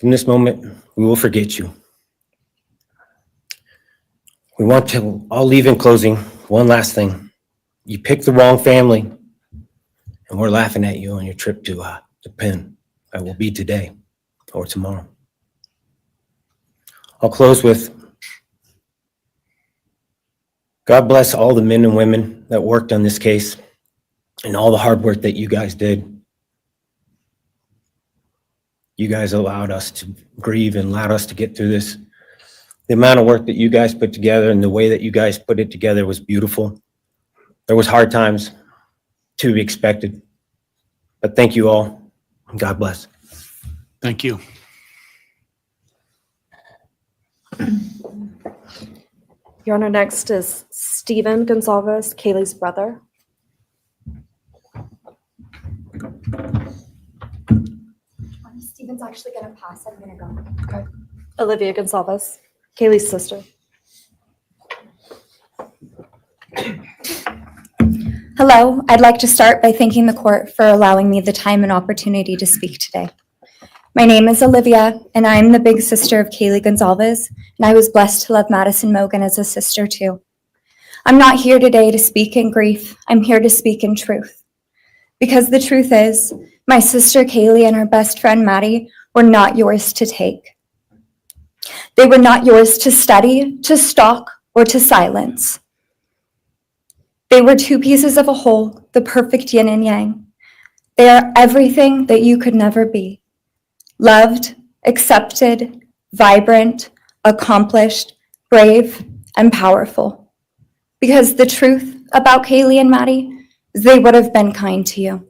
this moment, we will forget you. We want to all leave in closing. One last thing. You picked the wrong family, and we're laughing at you on your trip to the pen. I will be today or tomorrow. I'll close with, God bless all the men and women that worked on this case and all the hard work that you guys did. You guys allowed us to grieve and allowed us to get through this. The amount of work that you guys put together and the way that you guys put it together was beautiful. There was hard times to be expected, but thank you all. God bless. Thank you. Your Honor, next is Stephen Gonzalez, Kaylee's brother. Steven's actually gonna pass. I'm gonna go. Okay. Olivia Gonzalez, Kaylee's sister. Hello, I'd like to start by thanking the court for allowing me the time and opportunity to speak today. My name is Olivia, and I'm the big sister of Kiely Gonzalez, and I was blessed to love Madison Mogan as a sister too. I'm not here today to speak in grief. I'm here to speak in truth. Because the truth is, my sister Kiely and her best friend Maddie were not yours to take. They were not yours to study, to stalk, or to silence. They were two pieces of a whole, the perfect yin and yang. They are everything that you could never be. Loved, accepted, vibrant, accomplished, brave, and powerful. Because the truth about Kiely and Maddie is they would have been kind to you.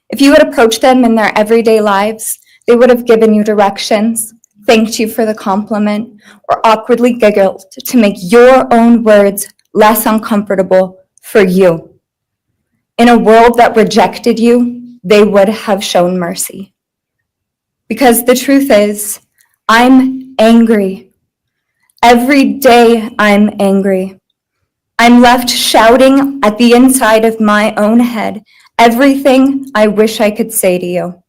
If you had approached them in their everyday lives, they would have given you directions, thanked you for the compliment, or awkwardly giggled to make your own words less uncomfortable for you. In a world that rejected you, they would have shown mercy. Because the truth is, I'm angry. Every day I'm angry. I'm left shouting at the inside of my own head everything I wish I could say to you.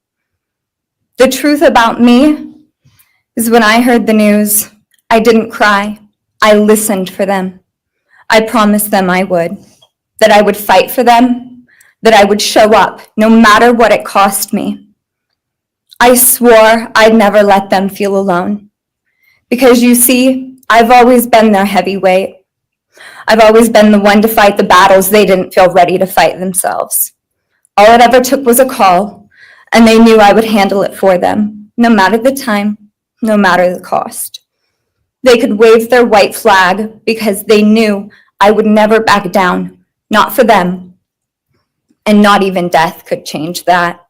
The truth about me is when I heard the news, I didn't cry. I listened for them. I promised them I would, that I would fight for them, that I would show up no matter what it cost me. I swore I'd never let them feel alone. Because you see, I've always been their heavyweight. I've always been the one to fight the battles they didn't feel ready to fight themselves. All it ever took was a call, and they knew I would handle it for them, no matter the time, no matter the cost. They could wave their white flag because they knew I would never back down, not for them, and not even death could change that.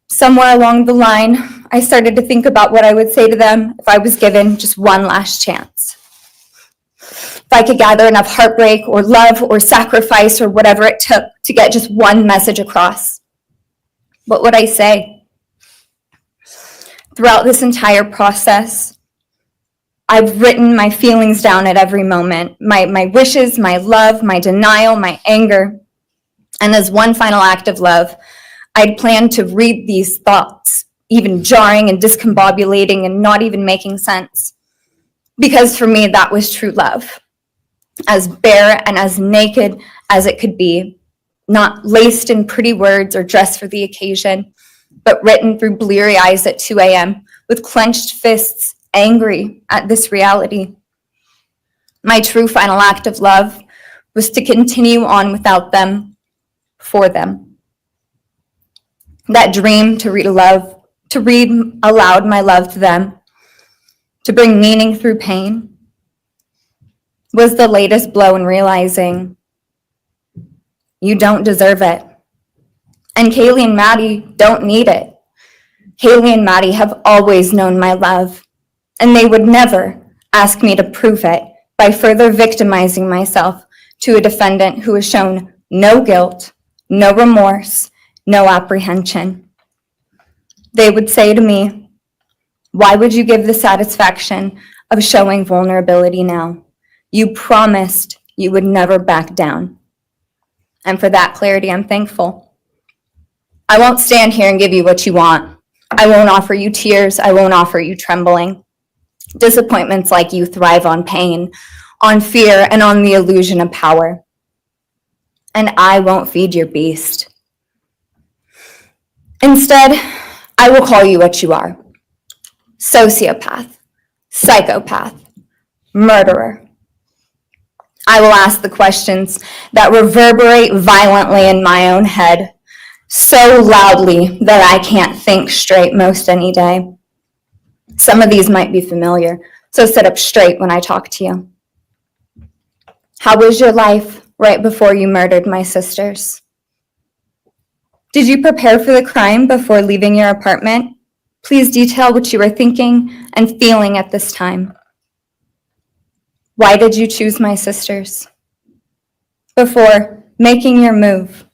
Somewhere along the line, I started to think about what I would say to them if I was given just one last chance. If I could gather enough heartbreak or love or sacrifice or whatever it took to get just one message across. What would I say? Throughout this entire process, I've written my feelings down at every moment, my wishes, my love, my denial, my anger. And as one final act of love, I'd planned to read these thoughts, even jarring and discombobulating and not even making sense. Because for me, that was true love. As bare and as naked as it could be, not laced in pretty words or dressed for the occasion, but written through bleary eyes at 2 a.m. with clenched fists, angry at this reality. My true final act of love was to continue on without them, for them. That dream to read aloud my love to them, to bring meaning through pain, was the latest blow in realizing you don't deserve it. And Kiely and Maddie don't need it. Kiely and Maddie have always known my love, and they would never ask me to prove it by further victimizing myself to a defendant who has shown no guilt, no remorse, no apprehension. They would say to me, "Why would you give the satisfaction of showing vulnerability now? You promised you would never back down." And for that clarity, I'm thankful. I won't stand here and give you what you want. I won't offer you tears. I won't offer you trembling. Disappointments like you thrive on pain, on fear, and on the illusion of power. And I won't feed your beast. Instead, I will call you what you are: sociopath, psychopath, murderer. I will ask the questions that reverberate violently in my own head, so loudly that I can't think straight most any day. Some of these might be familiar, so sit up straight when I talk to you. How was your life right before you murdered my sisters? Did you prepare for the crime before leaving your apartment? Please detail what you were thinking and feeling at this time. Why did you choose my sisters? Before making your move,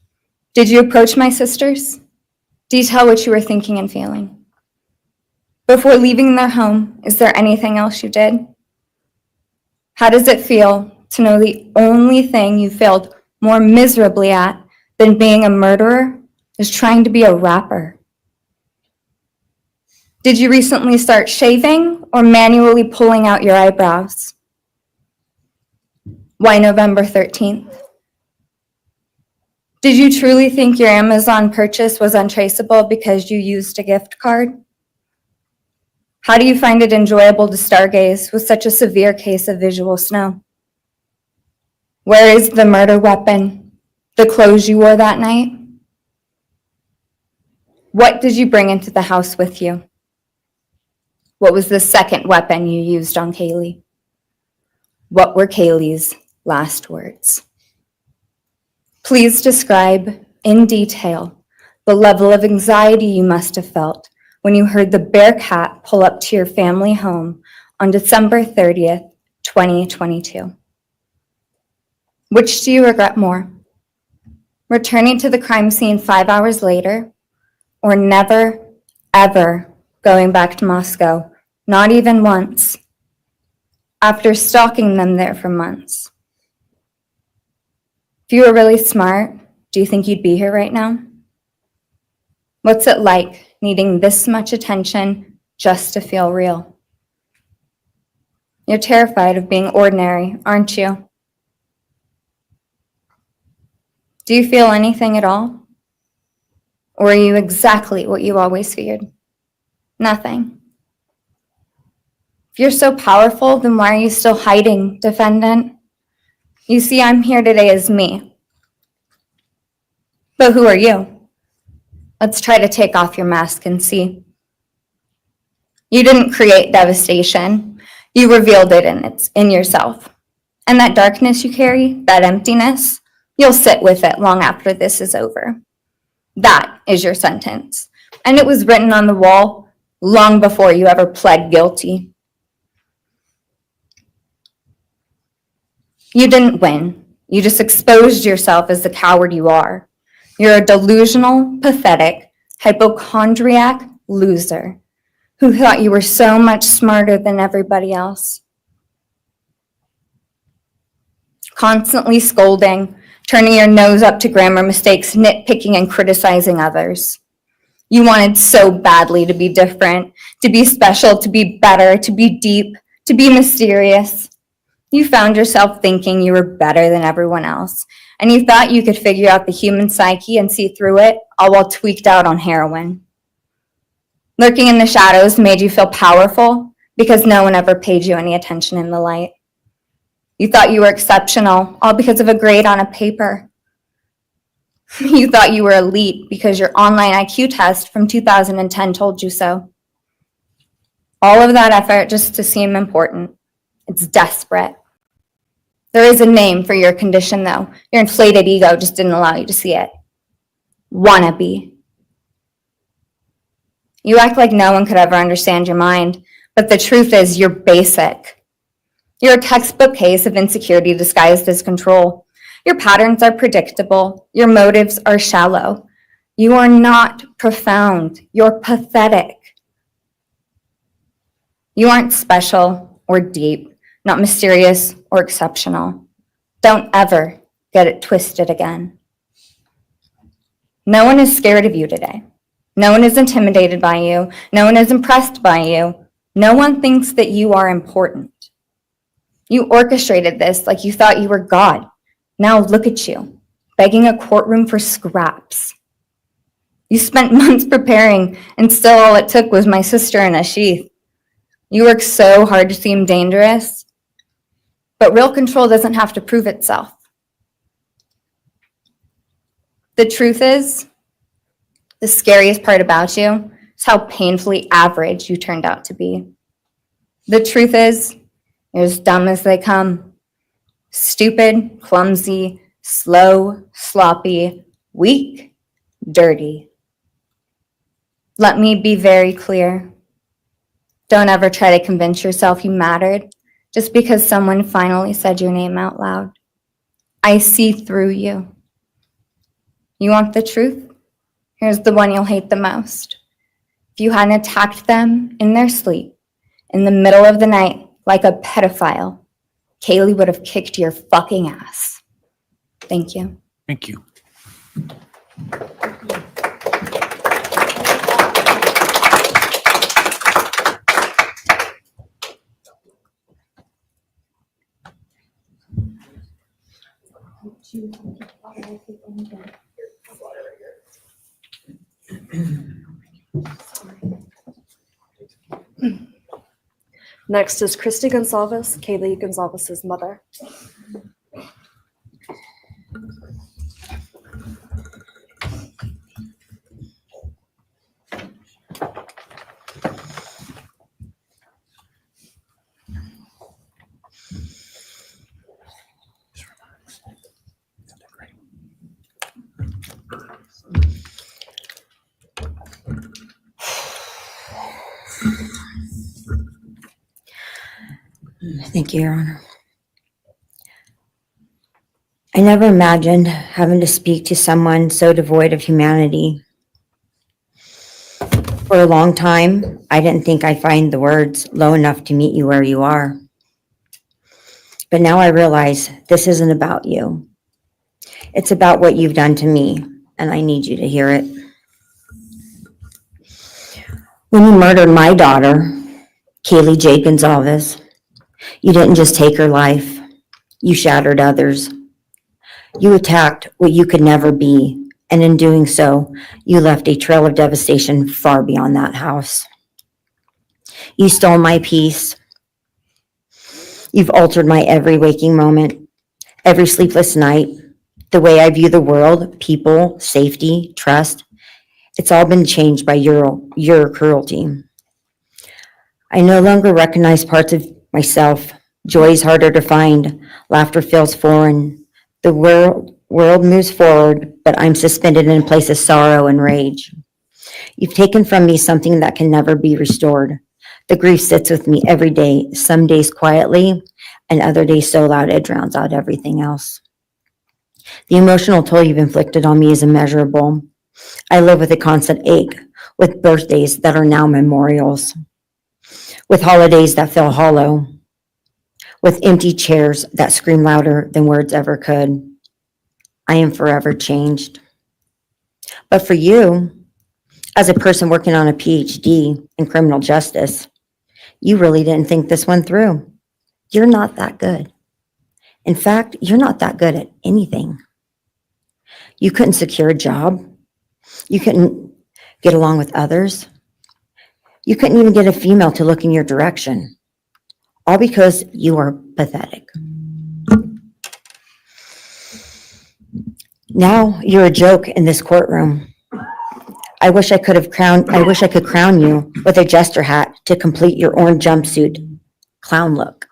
did you approach my sisters? Detail what you were thinking and feeling. Before leaving their home, is there anything else you did? How does it feel to know the only thing you failed more miserably at than being a murderer is trying to be a rapper? Did you recently start shaving or manually pulling out your eyebrows? Why November 13th? Did you truly think your Amazon purchase was untraceable because you used a gift card? How do you find it enjoyable to stargaze with such a severe case of visual snow? Where is the murder weapon, the clothes you wore that night? What did you bring into the house with you? What was the second weapon you used on Kiely? What were Kiely's last words? Please describe in detail the level of anxiety you must have felt when you heard the Bearcat pull up to your family home on December 30th, 2022. Which do you regret more? Returning to the crime scene 5 hours later, or never, ever going back to Moscow, not even once, after stalking them there for months? If you were really smart, do you think you'd be here right now? What's it like needing this much attention just to feel real? You're terrified of being ordinary, aren't you? Do you feel anything at all? Or are you exactly what you always feared? Nothing. If you're so powerful, then why are you still hiding, defendant? You see, I'm here today as me. But who are you? Let's try to take off your mask and see. You didn't create devastation. You revealed it in yourself. And that darkness you carry, that emptiness, you'll sit with it long after this is over. That is your sentence. And it was written on the wall long before you ever pled guilty. You didn't win. You just exposed yourself as the coward you are. You're a delusional, pathetic, hypochondriac loser who thought you were so much smarter than everybody else. Constantly scolding, turning your nose up to grammar mistakes, nitpicking and criticizing others. You wanted so badly to be different, to be special, to be better, to be deep, to be mysterious. You found yourself thinking you were better than everyone else, and you thought you could figure out the human psyche and see through it, all while tweaked out on heroin. Lurking in the shadows made you feel powerful because no one ever paid you any attention in the light. You thought you were exceptional, all because of a grade on a paper. You thought you were elite because your online IQ test from 2010 told you so. All of that effort just to seem important. It's desperate. There is a name for your condition, though. Your inflated ego just didn't allow you to see it. wannabe. You act like no one could ever understand your mind, but the truth is you're basic. You're a textbook case of insecurity disguised as control. Your patterns are predictable. Your motives are shallow. You are not profound. You're pathetic. You aren't special or deep, not mysterious or exceptional. Don't ever get it twisted again. No one is scared of you today. No one is intimidated by you. No one is impressed by you. No one thinks that you are important. You orchestrated this like you thought you were God. Now look at you, begging a courtroom for scraps. You spent months preparing, and still all it took was my sister in a sheath. You work so hard to seem dangerous, but real control doesn't have to prove itself. The truth is, the scariest part about you is how painfully average you turned out to be. The truth is, you're as dumb as they come. Stupid, clumsy, slow, sloppy, weak, dirty. Let me be very clear. Don't ever try to convince yourself you mattered just because someone finally said your name out loud. I see through you. You want the truth? Here's the one you'll hate the most. If you hadn't attacked them in their sleep, in the middle of the night, like a pedophile, Kiely would have kicked your fucking ass. Thank you. Thank you. Next is Christy Gonzalez, Kiely Gonzalez's mother. Thank you, Your Honor. I never imagined having to speak to someone so devoid of humanity. For a long time, I didn't think I'd find the words low enough to meet you where you are. But now I realize this isn't about you. It's about what you've done to me, and I need you to hear it. When you murdered my daughter, Kiely J. Gonzalez, you didn't just take her life, you shattered others. You attacked what you could never be, and in doing so, you left a trail of devastation far beyond that house. You stole my peace. You've altered my every waking moment, every sleepless night, the way I view the world, people, safety, trust. It's all been changed by your cruelty. I no longer recognize parts of myself. Joy is harder to find. Laughter feels foreign. The world moves forward, but I'm suspended in a place of sorrow and rage. You've taken from me something that can never be restored. The grief sits with me every day, some days quietly, and other days so loud it drowns out everything else. The emotional toll you've inflicted on me is immeasurable. I live with a constant ache, with birthdays that are now memorials, with holidays that feel hollow, with empty chairs that scream louder than words ever could. I am forever changed. But for you, as a person working on a PhD in criminal justice, you really didn't think this one through. You're not that good. In fact, you're not that good at anything. You couldn't secure a job. You couldn't get along with others. You couldn't even get a female to look in your direction. All because you are pathetic. Now you're a joke in this courtroom. I wish I could crown you with a jester hat to complete your orange jumpsuit clown look.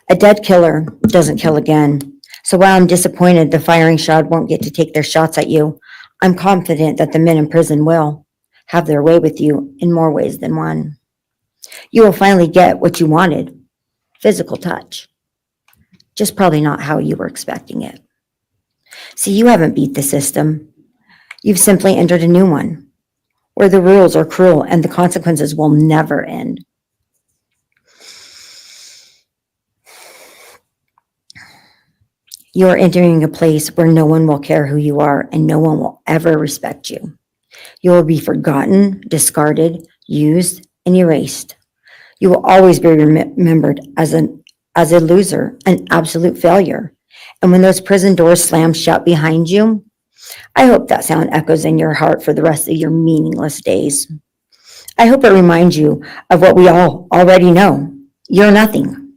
A dead killer doesn't kill again. So while I'm disappointed the firing squad won't get to take their shots at you, I'm confident that the men in prison will have their way with you in more ways than one. You will finally get what you wanted, physical touch. Just probably not how you were expecting it. See, you haven't beat the system. You've simply entered a new one, where the rules are cruel and the consequences will never end. You are entering a place where no one will care who you are and no one will ever respect you. You will be forgotten, discarded, used, and erased. You will always be remembered as a loser, an absolute failure. And when those prison doors slam shut behind you, I hope that sound echoes in your heart for the rest of your meaningless days. I hope it reminds you of what we all already know. You're nothing.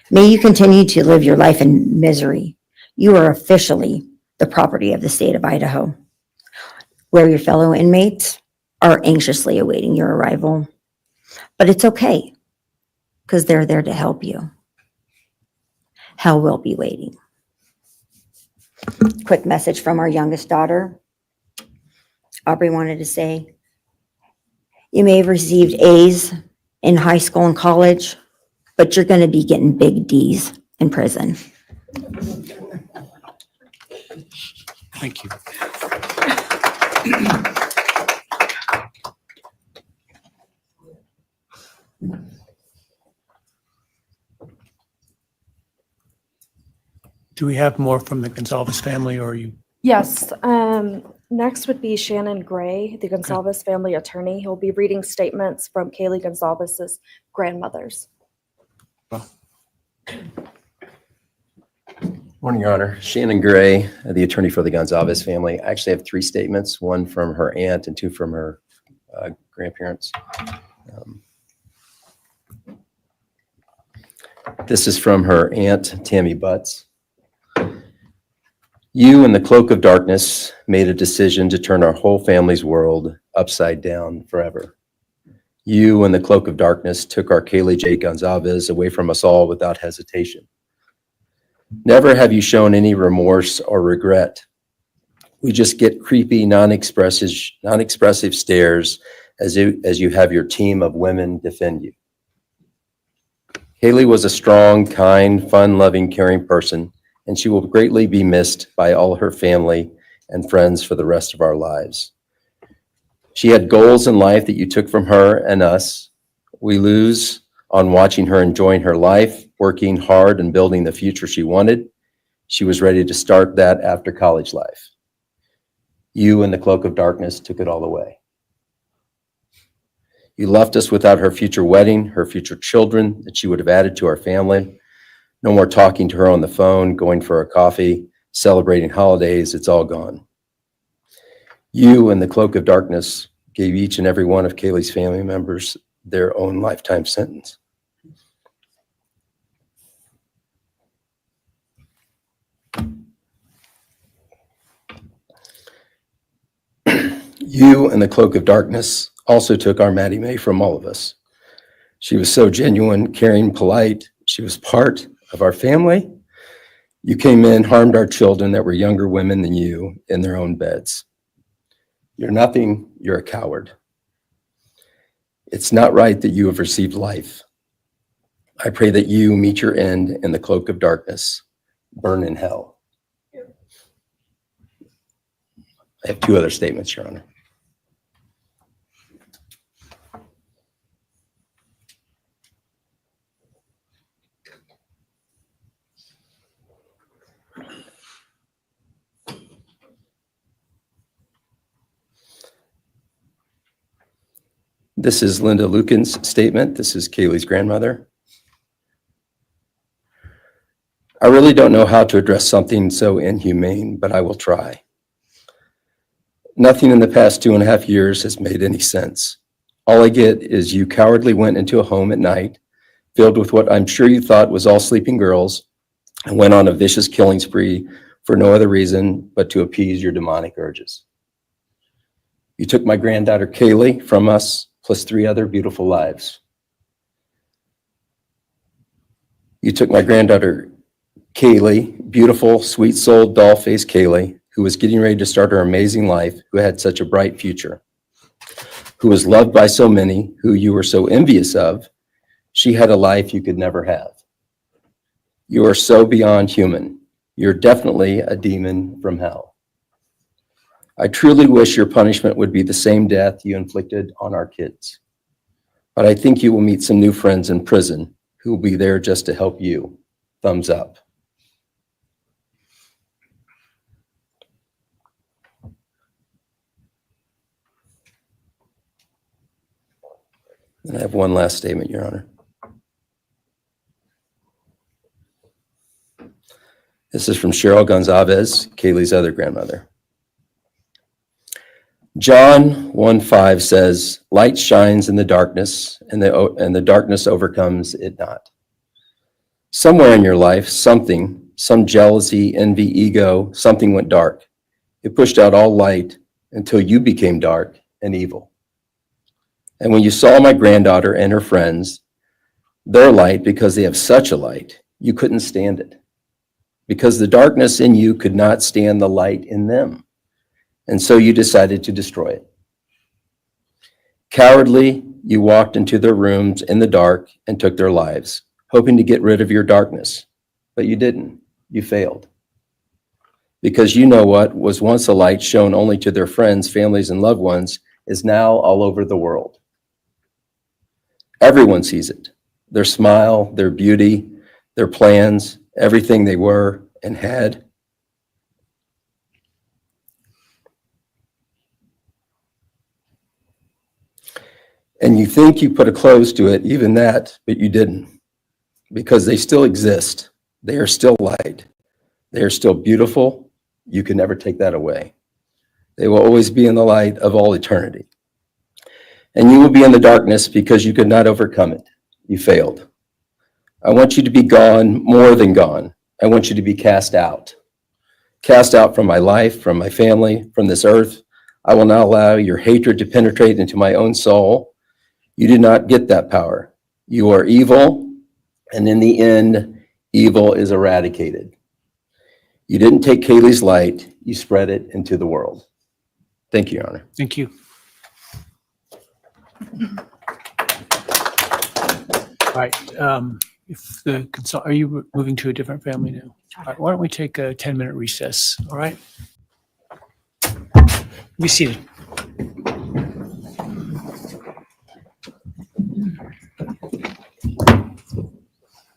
May you continue to live your life in misery. You are officially the property of the state of Idaho, where your fellow inmates are anxiously awaiting your arrival. But it's okay, because they're there to help you. Hell will be waiting. Quick message from our youngest daughter. Aubrey wanted to say, you may have received A's in high school and college, but you're going to be getting big D's in prison. Thank you. Do we have more from the Gonzalez family, or are you? Yes. Next would be Shannon Gray, the Gonzalez family attorney. He'll be reading statements from Kiely Gonzalez's grandmothers. Morning, Your Honor. Shannon Gray, the attorney for the Gonzalez family. I actually have 3 statements, one from her aunt and 2 from her grandparents. This is from her aunt, Tammy Butts. You, in the cloak of darkness, made a decision to turn our whole family's world upside down forever. You, in the cloak of darkness, took our Kiely J. Gonzalez away from us all without hesitation. Never have you shown any remorse or regret. We just get creepy, non-expressive stares as you have your team of women defend you. Kiely was a strong, kind, fun-loving, caring person, and she will greatly be missed by all her family and friends for the rest of our lives. She had goals in life that you took from her and us. We lose on watching her enjoying her life, working hard and building the future she wanted. She was ready to start that after college life. You, in the cloak of darkness, took it all away. You left us without her future wedding, her future children that she would have added to our family. No more talking to her on the phone, going for a coffee, celebrating holidays. It's all gone. You, in the cloak of darkness, gave each and every one of Kiely's family members their own lifetime sentence. You, in the cloak of darkness, also took our Maddie Mae from all of us. She was so genuine, caring, polite. She was part of our family. You came in, harmed our children that were younger women than you in their own beds. You're nothing, you're a coward. It's not right that you have received life. I pray that you meet your end in the cloak of darkness, burn in hell. I have 2 other statements, Your Honor. This is Linda Lucan's statement. This is Kiely's grandmother. I really don't know how to address something so inhumane, but I will try. Nothing in the past 2.5 years has made any sense. All I get is you cowardly went into a home at night, filled with what I'm sure you thought was all sleeping girls, and went on a vicious killing spree for no other reason but to appease your demonic urges. You took my granddaughter Kiely from us, plus 3 other beautiful lives. You took my granddaughter Kiely, beautiful, sweet-souled, doll-faced Kiely, who was getting ready to start her amazing life, who had such a bright future, who was loved by so many, who you were so envious of. She had a life you could never have. You are so beyond human. You're definitely a demon from hell. I truly wish your punishment would be the same death you inflicted on our kids. But I think you will meet some new friends in prison who will be there just to help you. Thumbs up. And I have one last statement, Your Honor. This is from Cheryl Gonzalez, Kaylee's other grandmother. John 1:5 says, light shines in the darkness, and the darkness overcomes it not. Somewhere in your life, some jealousy, envy, ego, something went dark. It pushed out all light until you became dark and evil. And when you saw my granddaughter and her friends, their light, because they have such a light, you couldn't stand it. Because the darkness in you could not stand the light in them. And so you decided to destroy it. Cowardly, you walked into their rooms in the dark and took their lives, hoping to get rid of your darkness. But you didn't. You failed. Because you know what was once a light shown only to their friends, families, and loved ones is now all over the world. Everyone sees it. Their smile, their beauty, their plans, everything they were and had. And you think you put a close to it, even that, but you didn't. Because they still exist. They are still light. They are still beautiful. You can never take that away. They will always be in the light of all eternity. And you will be in the darkness because you could not overcome it. You failed. I want you to be gone, more than gone. I want you to be cast out. Cast out from my life, from my family, from this earth. I will not allow your hatred to penetrate into my own soul. You did not get that power. You are evil, and in the end, evil is eradicated. You didn't take Kaylee's light, you spread it into the world. Thank you, Your Honor. Thank you. All right, if the are you moving to a different family now? All right, why don't we take a 10-minute recess, all right? Be seated.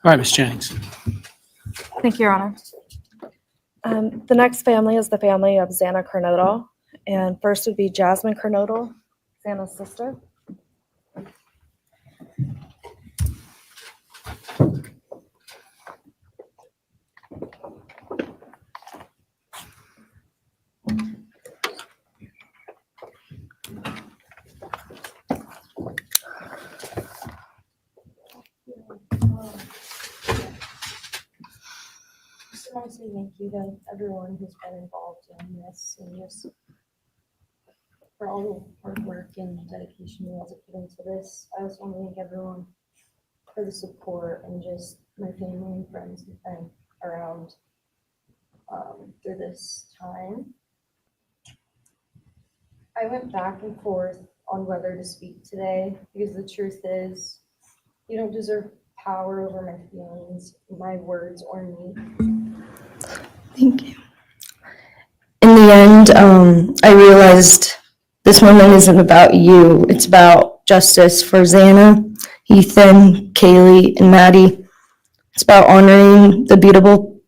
All right, Ms. Jennings. Thank you, Your Honor. The next family is the family of Xana Kernodle. And first would be Jasmine Kernodle, Xana's sister. Just want to say thank you to everyone who's been involved in this and just for all the hard work and dedication you guys have put into this. I just want to thank everyone for the support and just my family and friends who've been around through this time. I went back and forth on whether to speak today because the truth is you don't deserve power over my feelings, my words, or me. Thank you. In the end, I realized this moment isn't about you. It's about justice for Xana, Ethan, Kiely, and Maddie. It's about honoring the beautiful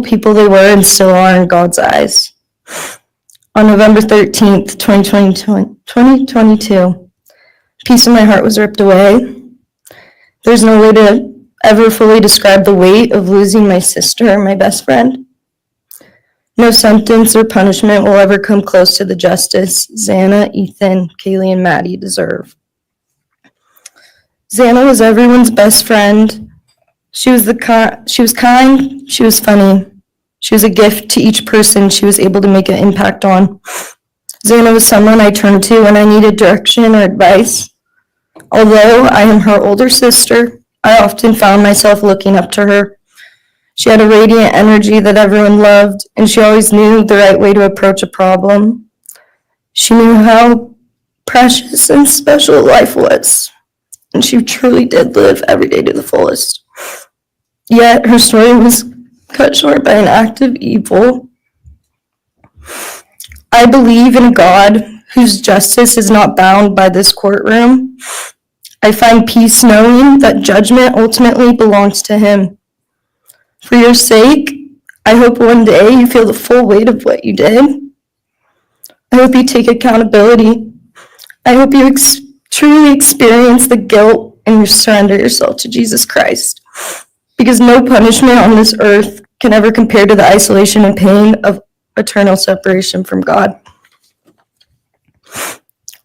people they were and still are in God's eyes. On November 13th, 2022, a piece of my heart was ripped away. There's no way to ever fully describe the weight of losing my sister, my best friend. No sentence or punishment will ever come close to the justice Xana, Ethan, Kiely, and Maddie deserve. Xana was everyone's best friend. She was kind, she was funny. She was a gift to each person she was able to make an impact on. Xana was someone I turned to when I needed direction or advice. Although I am her older sister, I often found myself looking up to her. She had a radiant energy that everyone loved, and she always knew the right way to approach a problem. She knew how precious and special life was, and she truly did live every day to the fullest. Yet her story was cut short by an act of evil. I believe in a God whose justice is not bound by this courtroom. I find peace knowing that judgment ultimately belongs to Him. For your sake, I hope one day you feel the full weight of what you did. I hope you take accountability. I hope you truly experience the guilt and you surrender yourself to Jesus Christ. Because no punishment on this earth can ever compare to the isolation and pain of eternal separation from God.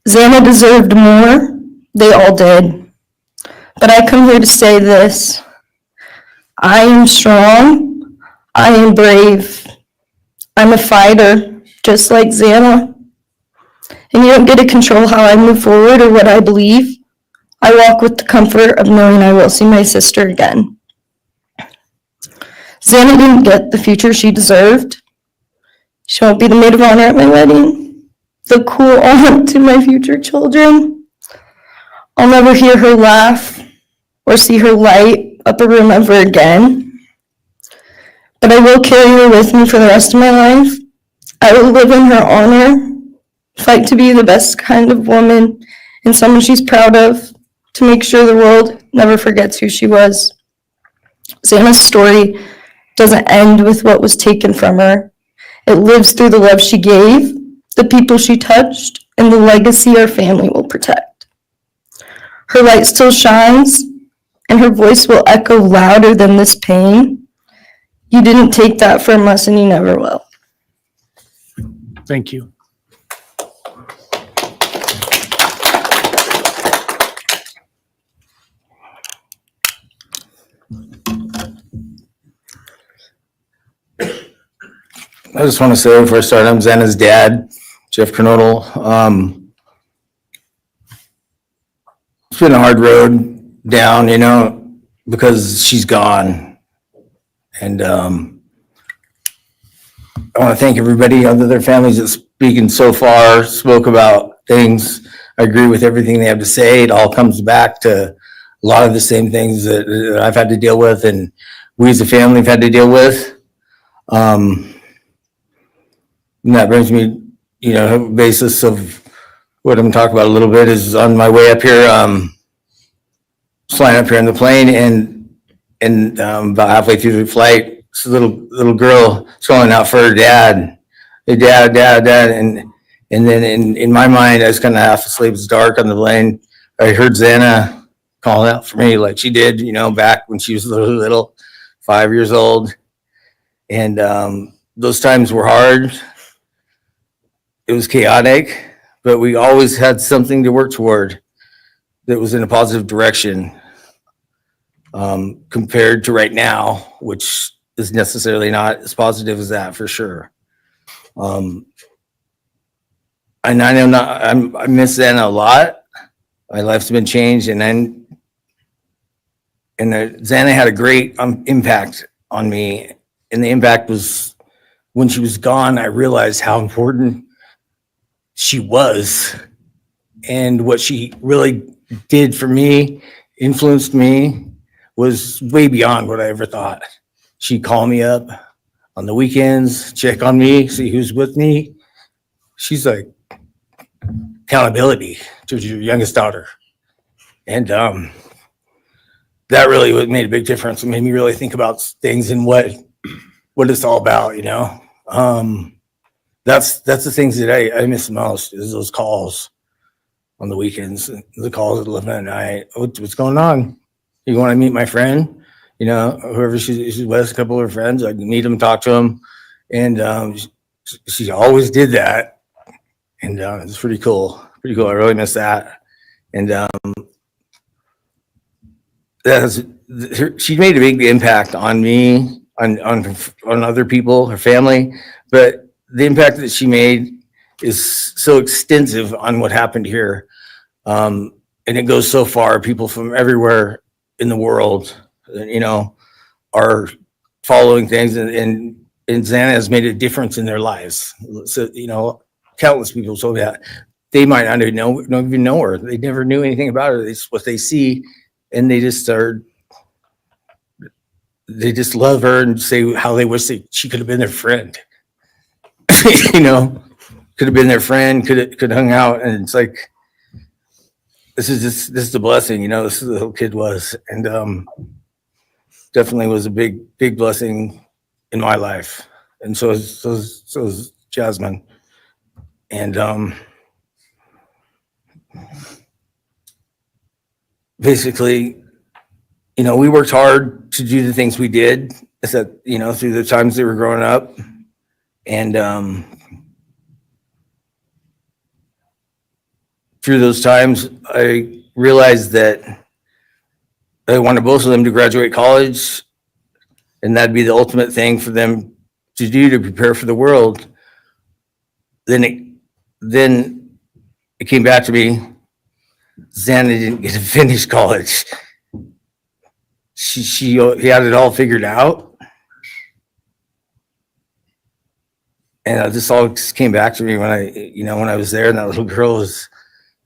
Xana deserved more. They all did. But I come here to say this. I am strong. I am brave. I'm a fighter, just like Xana. And you don't get to control how I move forward or what I believe. I walk with the comfort of knowing I will see my sister again. Xana didn't get the future she deserved. She won't be the maid of honor at my wedding, the cool aunt to my future children. I'll never hear her laugh or see her light up a room ever again. But I will carry her with me for the rest of my life. I will live in her honor, fight to be the best kind of woman and someone she's proud of, to make sure the world never forgets who she was. Xana's story doesn't end with what was taken from her. It lives through the love she gave, the people she touched, and the legacy our family will protect. Her light still shines, and her voice will echo louder than this pain. You didn't take that from us, and you never will. Thank you. I just want to say before I start, I'm Xana's dad, Jeff Kernodle. It's been a hard road down, because she's gone. And I want to thank everybody, other their families that speaking so far, spoke about things. I agree with everything they have to say. It all comes back to a lot of the same things that I've had to deal with and we as a family have had to deal with. And that brings me, basis of what I'm talking about a little bit is on my way up here, flying up here in the plane and about halfway through the flight, this little girl is calling out for her dad. Hey, dad. And then in my mind, I was kind of half asleep. It's dark on the plane. I heard Xana calling out for me like she did, back when she was little, 5 years old. And those times were hard. It was chaotic, but we always had something to work toward that was in a positive direction, compared to right now, which is necessarily not as positive as that for sure. And I miss Xana a lot. My life's been changed, and Xana had a great impact on me, and the impact was when she was gone. I realized how important she was and what she really did for me, influenced me, was way beyond what I ever thought. She'd call me up on the weekends, check on me, see who's with me. She's like accountability to your youngest daughter. And that really made a big difference. It made me really think about things and what it's all about, That's the things that I miss most is those calls on the weekends, the calls at 11 at night. What's going on? You want to meet my friend? Whoever she's with, a couple of her friends, I meet them, talk to them. And she always did that. And it's pretty cool. I really miss that. And she made a big impact on me, on other people, her family. But the impact that she made is so extensive on what happened here. And it goes so far. People from everywhere in the world, are following things, and Xana has made a difference in their lives. So, you know, countless people told me that they might not even know her. They never knew anything about her. It's what they see, and they just love her and say how they wish that she could have been their friend. You know, could have been their friend, could hung out, and it's like, this is a blessing, you know. This is the little kid was, and definitely was a big blessing in my life, and so is Jasmine, and basically, you know, we worked hard to do the things we did, you know, through the times they were growing up, and through those times, I realized that I wanted both of them to graduate college, and that'd be the ultimate thing for them to do to prepare for the world. Then it came back to me, Xana didn't get to finish college. He had it all figured out. And this all just came back to me when I was there, and that little girl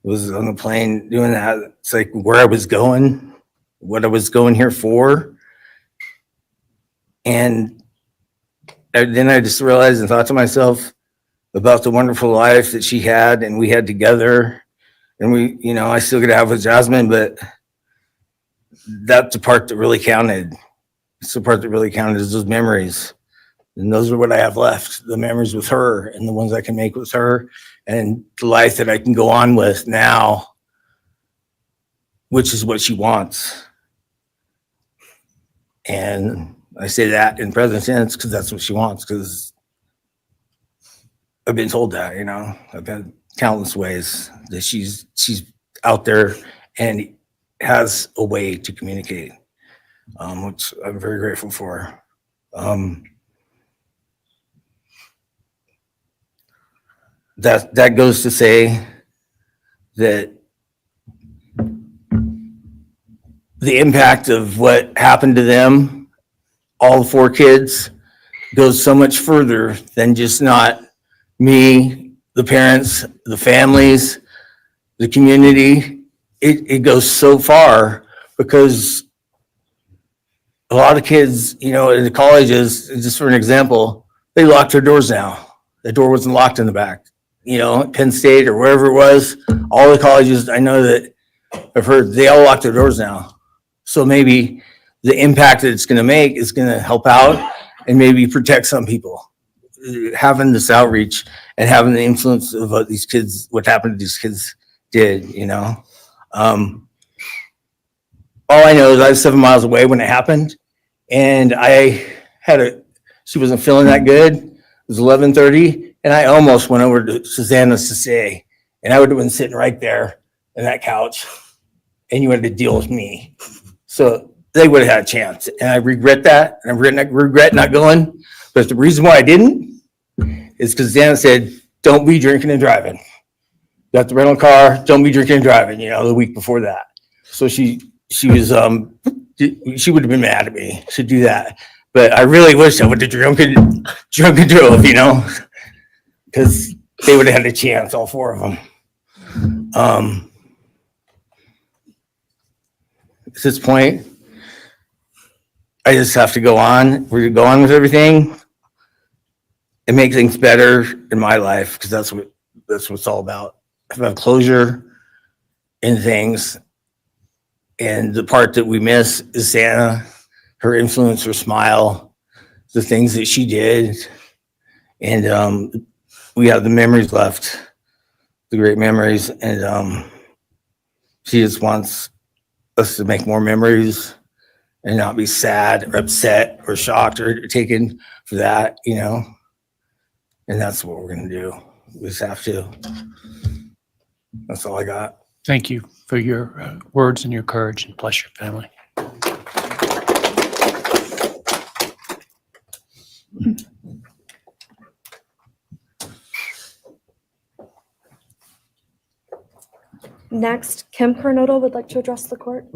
was on the plane doing that. It's like where I was going, what I was going here for. And then I just realized and thought to myself about the wonderful life that she had and we had together. And we, you know, I still get to have with Jasmine, but that's the part that really counted. It's the part that really counted, is those memories. And those are what I have left, the memories with her and the ones I can make with her, and the life that I can go on with now, which is what she wants. And I say that in present tense because that's what she wants, because I've been told that, you know, I've had countless ways that she's out there and has a way to communicate, which I'm very grateful for. That goes to say that the impact of what happened to them, all 4 kids, goes so much further than just not me, the parents, the families, the community. It goes so far, because a lot of kids, you know, in the colleges, just for an example, they lock their doors now. The door wasn't locked in the back. You know, Penn State or wherever it was, all the colleges I know that I've heard, they all lock their doors now. So maybe the impact that it's going to make is going to help out and maybe protect some people. Having this outreach and having the influence of what these kids, what happened to these kids did, you know. All I know is I was 7 miles away when it happened, and she wasn't feeling that good. It was 11:30. And I almost went over to Susanna's to say, and I would have been sitting right there in that couch, and you had to deal with me. So they would have had a chance. And I regret that. And I regret not going. But the reason why I didn't is because Susanna said, don't be drinking and driving. Got the rental car, don't be drinking and driving, you know, the week before that. So she was, she would have been mad at me to do that. But I really wish I would have drunk and drove, you know, because they would have had a chance, all 4 of them. At this point, I just have to go on. We're going to go on with everything and make things better in my life, because that's what it's all about. If I have closure in things, and the part that we miss is Xana, her influence, her smile, the things that she did, and we have the memories left, the great memories, and she just wants us to make more memories and not be sad or upset or shocked or taken for that, you know. And that's what we're going to do. We just have to. That's all I got. Thank you for your words and your courage, and bless your family. Next, Kim Kernodle would like to address the court.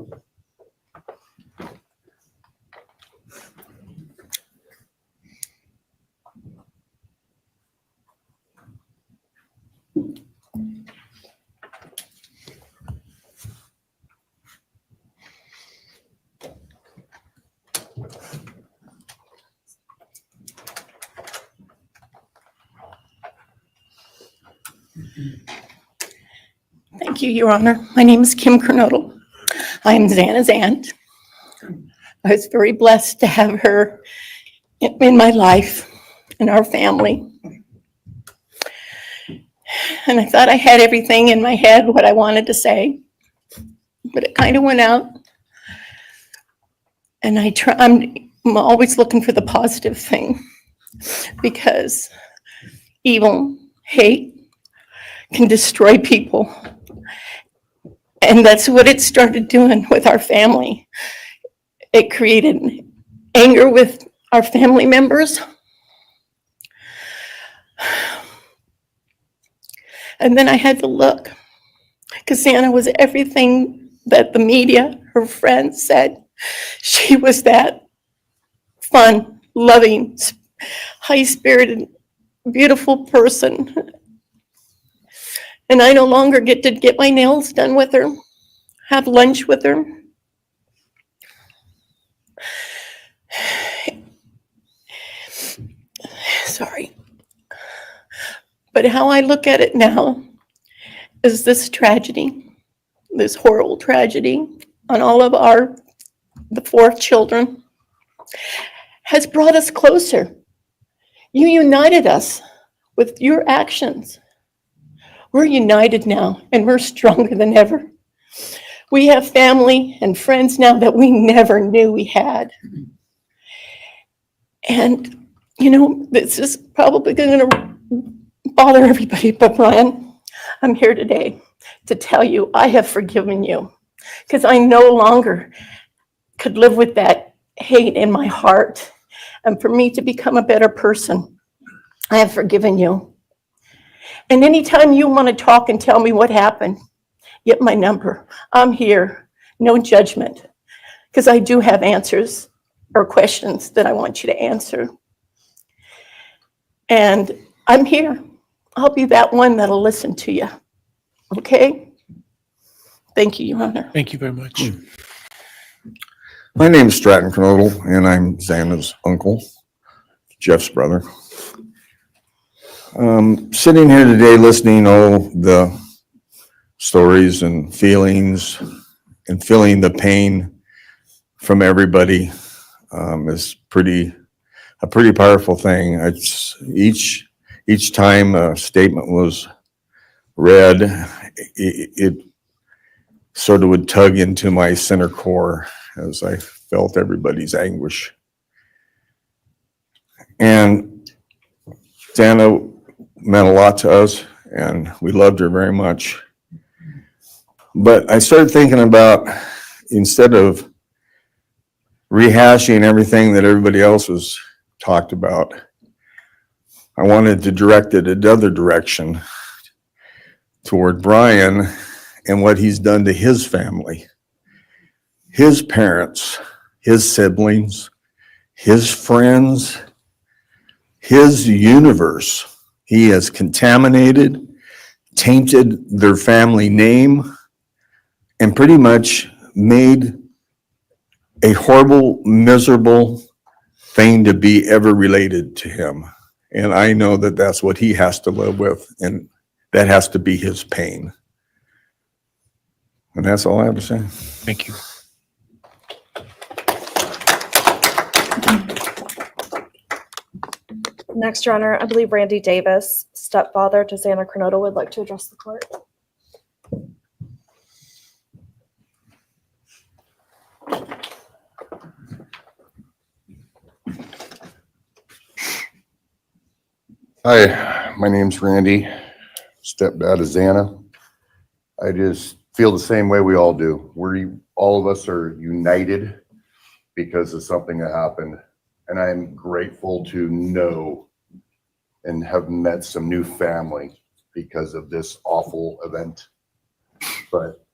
Thank you, Your Honor. My name is Kim Kernodle. I am Xana's aunt. I was very blessed to have her in my life, in our family. And I thought I had everything in my head, what I wanted to say, but it kind of went out. And I'm always looking for the positive thing, because evil, hate can destroy people. And that's what it started doing with our family. It created anger with our family members. And then I had to look, because Xana was everything that the media, her friends said. She was that fun, loving, high-spirited, beautiful person. And I no longer get to get my nails done with her, have lunch with her. Sorry. But how I look at it now is this tragedy, this horrible tragedy on all of the 4 children, has brought us closer. You united us with your actions. We're united now, and we're stronger than ever. We have family and friends now that we never knew we had. And, you know, this is probably going to bother everybody, but Bryan, I'm here today to tell you I have forgiven you, because I no longer could live with that hate in my heart. And for me to become a better person, I have forgiven you. And anytime you want to talk and tell me what happened, get my number. I'm here, no judgment, because I do have answers or questions that I want you to answer. And I'm here. I'll be that one that'll listen to you. Okay? Thank you, Your Honor. Thank you very much. My name is Stratton Knodel, and I'm Xana's uncle, Jeff's brother. Sitting here today listening to all the stories and feelings and feeling the pain from everybody is a pretty powerful thing. It's each time a statement was read, it sort of would tug into my center core as I felt everybody's anguish. And Xana meant a lot to us, and we loved her very much. But I started thinking about, instead of rehashing everything that everybody else was talked about, I wanted to direct it another direction toward Bryan and what he's done to his family, his parents, his siblings, his friends, his universe. He has contaminated, tainted their family name, and pretty much made a horrible, miserable thing to be ever related to him. And I know that that's what he has to live with, and that has to be his pain. And that's all I have to say. Thank you. Next, Your Honor, I believe Randy Davis, stepfather to Xana Kernodle, would like to address the court. Hi, my name's Randy, stepdad of Xana. I just feel the same way we all do. All of us are united because of something that happened. And I'm grateful to know and have met some new family because of this awful event. But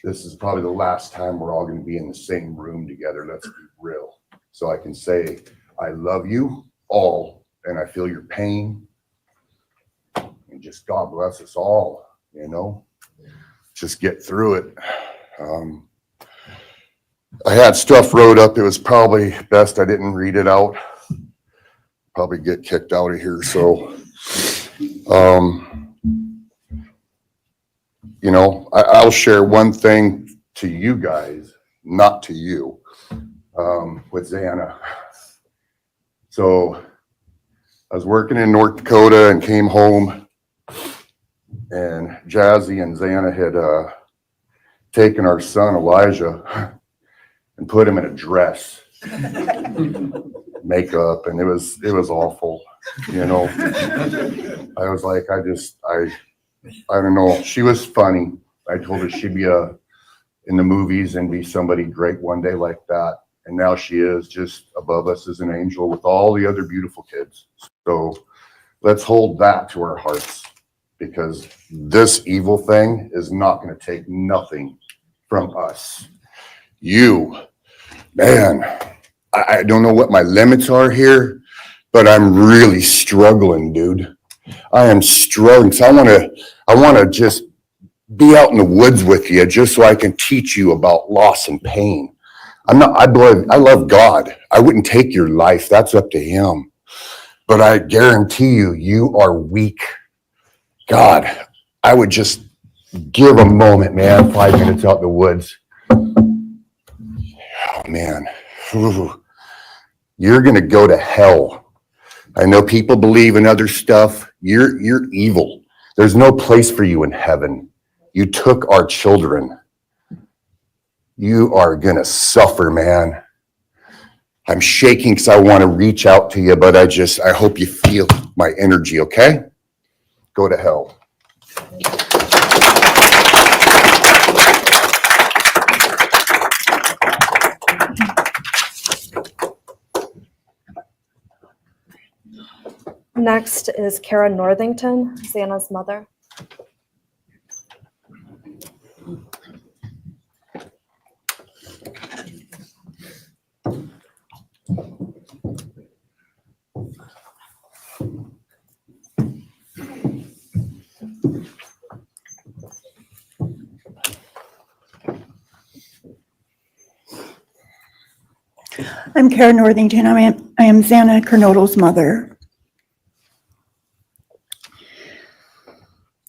this is probably the last time we're all going to be in the same room together. Let's be real. So I can say, I love you all, and I feel your pain. And just God bless us all, you know, just get through it. I had stuff wrote up. It was probably best I didn't read it out. Probably get kicked out of here. So you know, I'll share one thing to you guys, not to you, with Xana. So I was working in North Dakota and came home, and Jazzy and Xana had taken our son Elijah and put him in a dress, makeup, and it was awful, you know. I was like, I don't know. She was funny. I told her she'd be in the movies and be somebody great one day like that. And now she is just above us as an angel with all the other beautiful kids. So let's hold that to our hearts, because this evil thing is not going to take nothing from us. You, man, I don't know what my limits are here, but I'm really struggling, dude. I am struggling. So I want to just be out in the woods with you, just so I can teach you about loss and pain. I love God. I wouldn't take your life. That's up to him. But I guarantee you, you are weak. God, I would just give a moment, man, 5 minutes out in the woods. Oh, man. Ooh. You're going to go to hell. I know people believe in other stuff. You're evil. There's no place for you in heaven. You took our children. You are going to suffer, man. I'm shaking because I want to reach out to you, but I hope you feel my energy, okay? Go to hell. Next is Kara Northington, Xana's mother. I'm Kara Northington. I am Xana Kernodle's mother.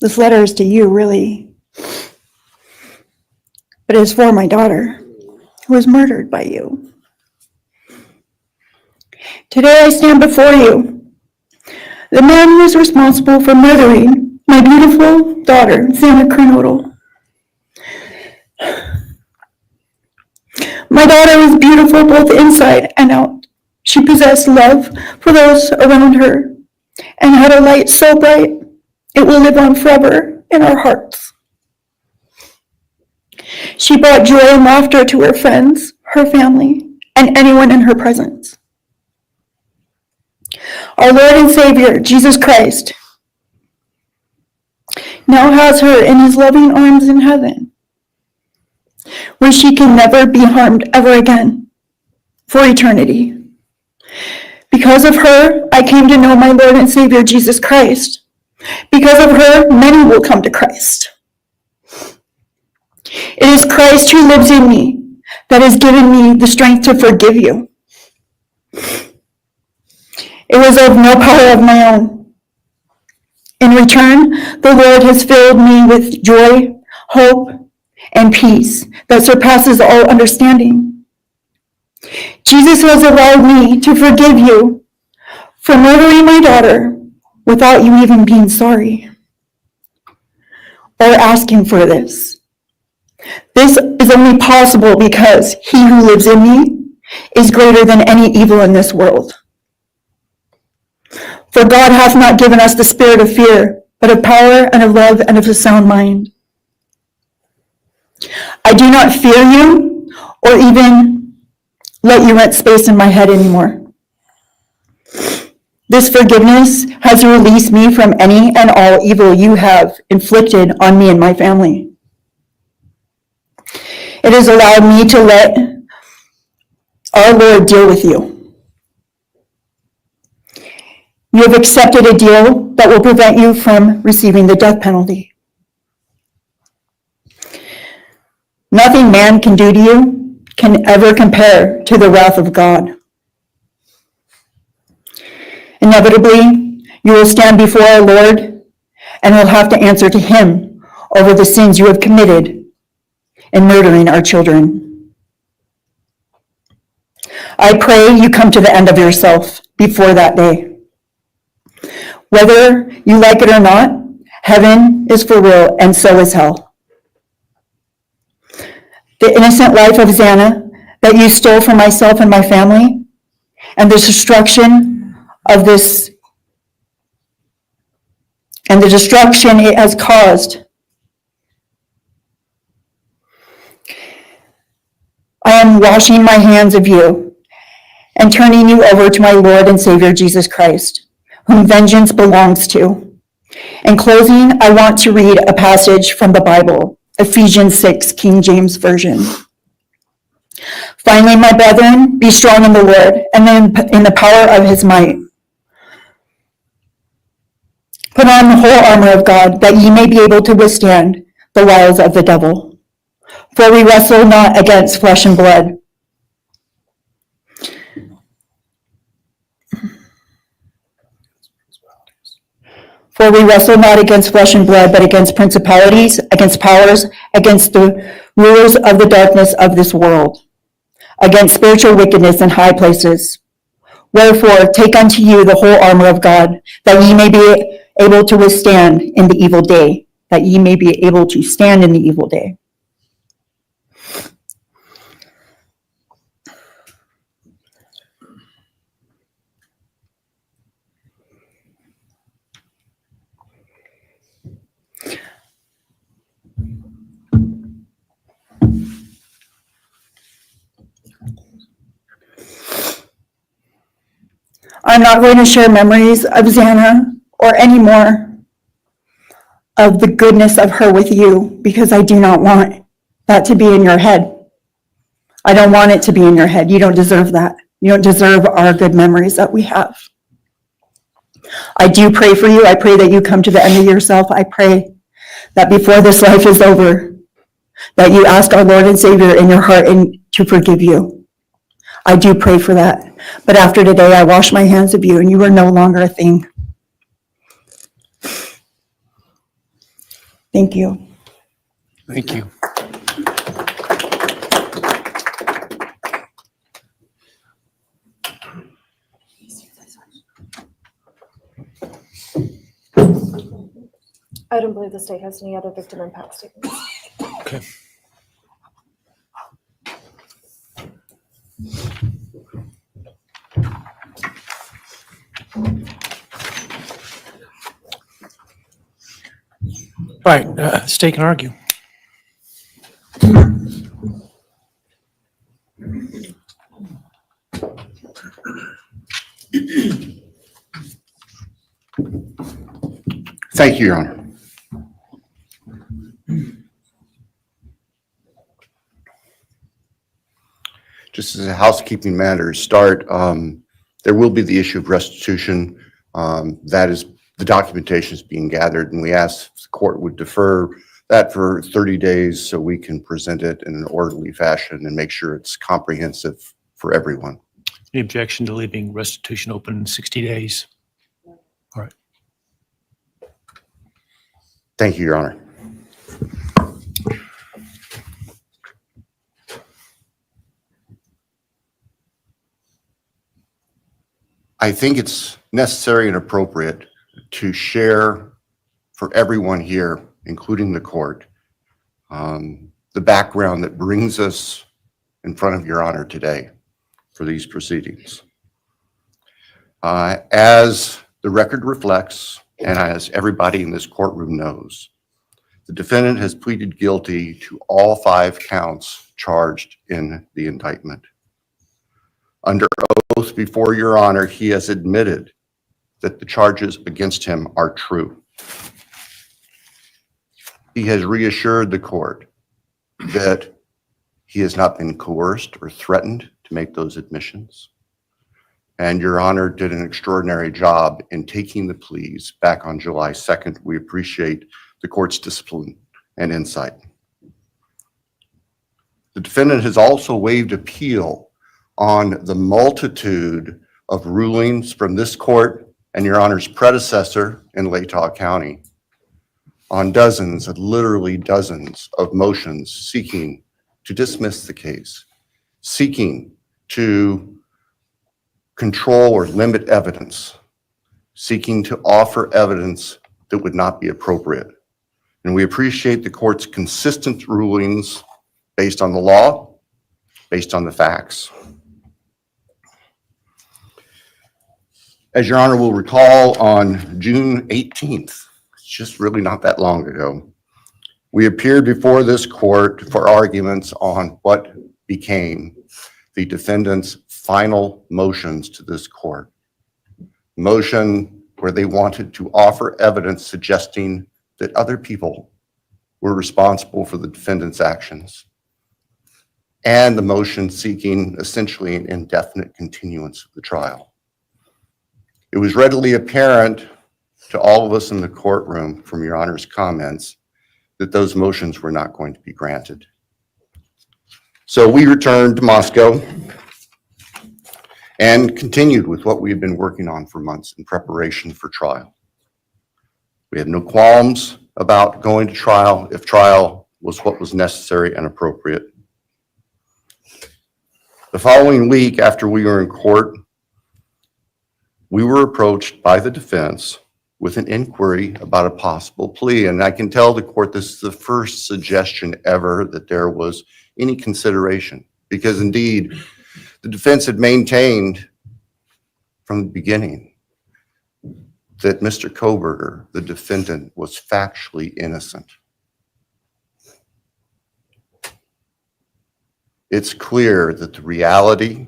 This letter is to you, really, but it's for my daughter, who was murdered by you. Today I stand before you, the man who is responsible for murdering my beautiful daughter, Xana Kernodle. My daughter was beautiful both inside and out. She possessed love for those around her and had a light so bright it will live on forever in our hearts. She brought joy and laughter to her friends, her family, and anyone in her presence. Our Lord and Savior, Jesus Christ, now has her in his loving arms in heaven, where she can never be harmed ever again, for eternity. Because of her, I came to know my Lord and Savior, Jesus Christ. Because of her, many will come to Christ. It is Christ who lives in me that has given me the strength to forgive you. It was of no power of my own. In return, the Lord has filled me with joy, hope, and peace that surpasses all understanding. Jesus has allowed me to forgive you for murdering my daughter without you even being sorry or asking for this. This is only possible because he who lives in me is greater than any evil in this world. For God hath not given us the spirit of fear, but of power and of love and of a sound mind. I do not fear you or even let you rent space in my head anymore. This forgiveness has released me from any and all evil you have inflicted on me and my family. It has allowed me to let our Lord deal with you. You have accepted a deal that will prevent you from receiving the death penalty. Nothing man can do to you can ever compare to the wrath of God. Inevitably, you will stand before our Lord and will have to answer to him over the sins you have committed in murdering our children. I pray you come to the end of yourself before that day. Whether you like it or not, heaven is for real and so is hell. The innocent life of Xana that you stole from myself and my family, and the destruction it has caused. I am washing my hands of you and turning you over to my Lord and Savior Jesus Christ, whom vengeance belongs to. In closing, I want to read a passage from the Bible, Ephesians 6, King James Version. Finally, my brethren, be strong in the Lord and in the power of his might. Put on the whole armor of God, that ye may be able to withstand the wiles of the devil. For we wrestle not against flesh and blood. For we wrestle not against flesh and blood, but against principalities, against powers, against the rulers of the darkness of this world, against spiritual wickedness in high places. Wherefore, take unto you the whole armor of God, that ye may be able to withstand in the evil day, that ye may be able to stand in the evil day. I'm not going to share memories of Xana or any more of the goodness of her with you, because I do not want that to be in your head. I don't want it to be in your head. You don't deserve that. You don't deserve our good memories that we have. I do pray for you. I pray that you come to the end of yourself. I pray that before this life is over, that you ask our Lord and Savior in your heart and to forgive you. I do pray for that. But after today, I wash my hands of you, and you are no longer a thing. Thank you. Thank you. I don't believe the state has any other victim impact statements. Okay. All right, state can argue. Thank you, Your Honor. Just as a housekeeping matter to start, there will be the issue of restitution. That is, the documentation is being gathered, and we ask the court would defer that for 30 days so we can present it in an orderly fashion and make sure it's comprehensive for everyone. Any objection to leaving restitution open in 60 days? All right. Thank you, Your Honor. I think it's necessary and appropriate to share for everyone here, including the court, the background that brings us in front of Your Honor today for these proceedings. As the record reflects, and as everybody in this courtroom knows, the defendant has pleaded guilty to all 5 counts charged in the indictment. Under oath before Your Honor, he has admitted that the charges against him are true. He has reassured the court that he has not been coerced or threatened to make those admissions. And Your Honor did an extraordinary job in taking the pleas back on July 2nd. We appreciate the court's discipline and insight. The defendant has also waived appeal on the multitude of rulings from this court and Your Honor's predecessor in Latah County, on dozens, literally dozens of motions seeking to dismiss the case, seeking to control or limit evidence, seeking to offer evidence that would not be appropriate. And we appreciate the court's consistent rulings based on the law, based on the facts. As Your Honor will recall, on June 18th, it's just really not that long ago, we appeared before this court for arguments on what became the defendant's final motions to this court. Motion where they wanted to offer evidence suggesting that other people were responsible for the defendant's actions, and the motion seeking essentially an indefinite continuance of the trial. It was readily apparent to all of us in the courtroom from Your Honor's comments that those motions were not going to be granted. So we returned to Moscow and continued with what we had been working on for months in preparation for trial. We had no qualms about going to trial if trial was what was necessary and appropriate. The following week after we were in court, we were approached by the defense with an inquiry about a possible plea. And I can tell the court this is the first suggestion ever that there was any consideration, because indeed the defense had maintained from the beginning that Mr. Kohberger, the defendant, was factually innocent. It's clear that the reality